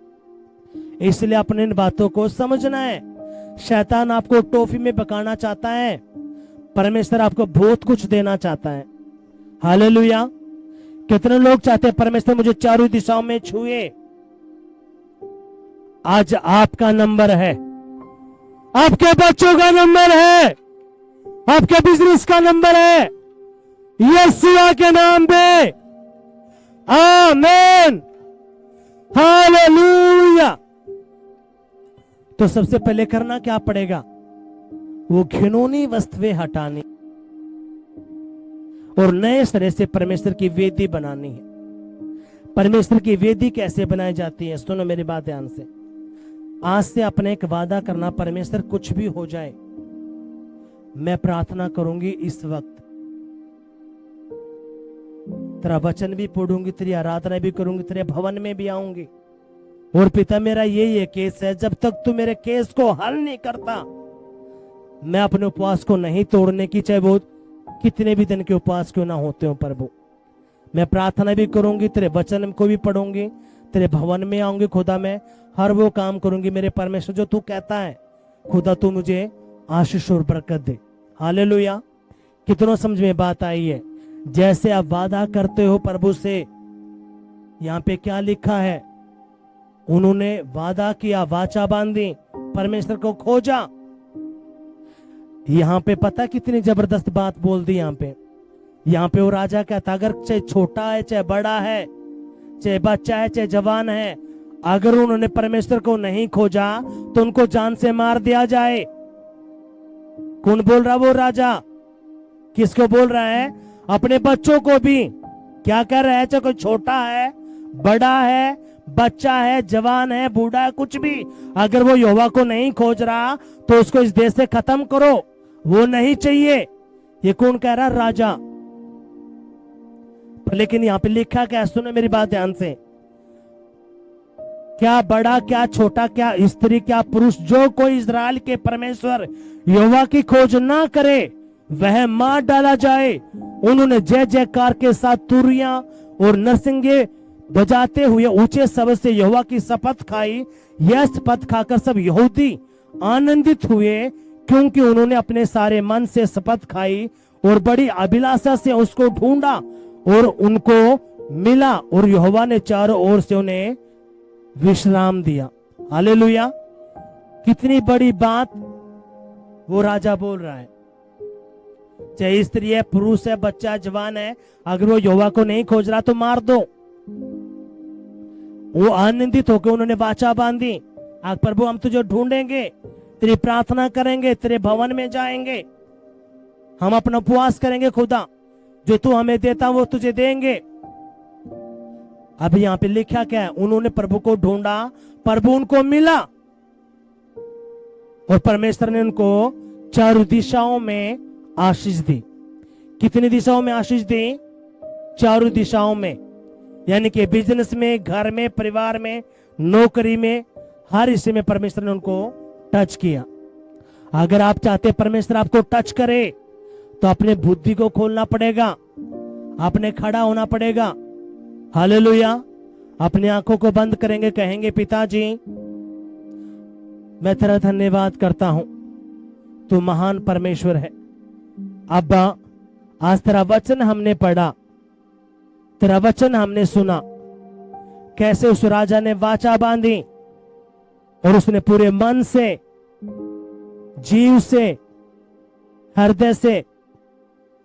इसलिए अपने इन बातों को समझना है। शैतान आपको टॉफी में पकाना चाहता है, परमेश्वर आपको बहुत कुछ देना चाहता है। हालेलुया। कितने लोग चाहते हैं परमेश्वर मुझे चारों दिशाओं में छुए? आज आपका नंबर है, आपके बच्चों का नंबर है, आपके बिजनेस का नंबर है, यीशु के नाम पे। आमीन। हालेलुया। तो सबसे पहले करना क्या पड़ेगा? वो घिनौनी वस्तुएं हटानी और नए सिरे से परमेश्वर की वेदी बनानी है। परमेश्वर की वेदी कैसे बनाई जाती है? सुनो मेरी बात ध्यान से। आज से अपने एक वादा करना, परमेश्वर कुछ भी हो जाए, मैं प्रार्थना करूंगी इस वक्त, तेरा वचन भी पढ़ूंगी, तेरी आराधना भी करूंगी, तेरे भवन में भी आऊंगी। और पिता मेरा यही केस है, जब तक तू मेरे केस को हल नहीं करता, मैं अपने उपवास को नहीं तोड़ने की, चाहे वो कितने भी दिन के उपवास क्यों ना होते हो प्रभु। मैं प्रार्थना भी करूंगी, तेरे वचन को भी पढ़ूंगी, तेरे भवन में आऊंगी खुदा, मैं हर वो काम करूंगी मेरे परमेश्वर जो तू कहता है। खुदा तू मुझे आशीष और बरकत दे। हालेलुया। कितनों समझ में बात आई है? जैसे आप वादा करते हो प्रभु से, यहाँ पे क्या लिखा है, उन्होंने वादा किया, वाचा बांधी, परमेश्वर को खोजा। यहाँ पे पता कितनी जबरदस्त बात बोल दी। यहाँ पे वो राजा कहता, अगर चाहे छोटा है चाहे बड़ा है, चाहे बच्चा है चाहे जवान है, अगर उन्होंने परमेश्वर को नहीं खोजा तो उनको जान से मार दिया जाए। कौन बोल रहा? वो राजा। किसको बोल रहा है? अपने बच्चों को भी। क्या कह रहा है? चाहे कोई छोटा है, बड़ा है, बच्चा है, जवान है, बूढ़ा है, कुछ भी, अगर वो यहोवा को नहीं खोज रहा तो उसको इस देश से खत्म करो, वो नहीं चाहिए। ये कौन कह रहा? राजा। लेकिन यहाँ पे लिखा क्या? सुनो मेरी बात ध्यान से। क्या बड़ा, क्या छोटा, क्या स्त्री, क्या पुरुष, जो कोई इस्राएल के परमेश्वर यहोवा की खोज ना करे वह मार डाला जाए। उन्होंने जय जयकार के साथ तुरियां और नरसिंगे बजाते हुए ऊंचे शब्द से यहोवा की शपथ खाई। यह शपथ खाकर सब यहूदी आनंदित हुए, क्योंकि उन्होंने अपने सारे मन से शपथ खाई और बड़ी अभिलाषा से उसको ढूंढा और उनको मिला, और यहोवा ने चारों ओर से उन्हें विश्राम दिया। हालेलुया। कितनी बड़ी बात वो राजा बोल रहा है। चाहे स्त्री है, पुरुष है, बच्चा, जवान है, अगर वो यहोवा को नहीं खोज रहा तो मार दो। वो आनंदित होकर उन्होंने वाचा बांधी, प्रभु हम तुझे ढूंढेंगे, तेरी प्रार्थना करेंगे, तेरे भवन में जाएंगे, हम अपना उपवास करेंगे, खुदा जो तू हमें देता वो तुझे देंगे। अब यहाँ पे लिखा क्या है? उन्होंने प्रभु को ढूंढा, प्रभु उनको मिला, और परमेश्वर ने उनको चारों दिशाओं में आशीष दी। कितनी दिशाओं में आशीष दी? चारों दिशाओं में। यानी कि बिजनेस में, घर में, परिवार में, नौकरी में, हर हिस्से में परमेश्वर ने उनको टच किया। अगर आप चाहते परमेश्वर आपको टच करे तो अपने बुद्धि को खोलना पड़ेगा, आपने खड़ा होना पड़ेगा। हालेलुया। अपनी आंखों को बंद करेंगे, कहेंगे पिताजी मैं तेरा धन्यवाद करता हूं, तू महान परमेश्वर है। अब्बा आज तेरा वचन हमने पढ़ा, तेरा वचन हमने सुना, कैसे उस राजा ने वाचा बांधी और उसने पूरे मन से, जीव से, हृदय से,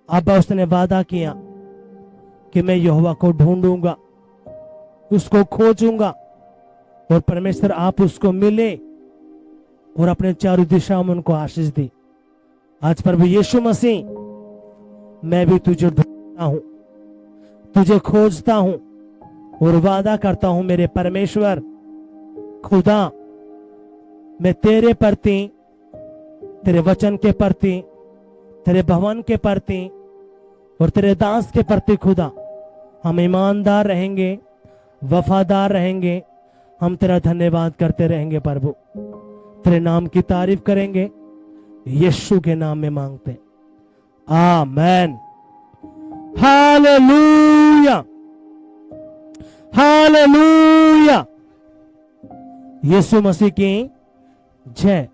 अब्बा उसने वादा किया कि मैं यहोवा को ढूंढूंगा, उसको खोजूंगा, और परमेश्वर आप उसको मिले और अपने चारों दिशाओं में उनको आशीष दी। आज प्रभु यीशु मसीह मैं भी तुझे ढूंढता हूं, तुझे खोजता हूं और वादा करता हूं मेरे परमेश्वर खुदा, मैं तेरे प्रति, तेरे वचन के प्रति, तेरे भवन के प्रति और तेरे दास के प्रति खुदा हम ईमानदार रहेंगे, वफादार रहेंगे, हम तेरा धन्यवाद करते रहेंगे प्रभु, तेरे नाम की तारीफ करेंगे, यीशु के नाम में मांगते, आमेन। Hallelujah, hallelujah. यीशु मसीह की जय।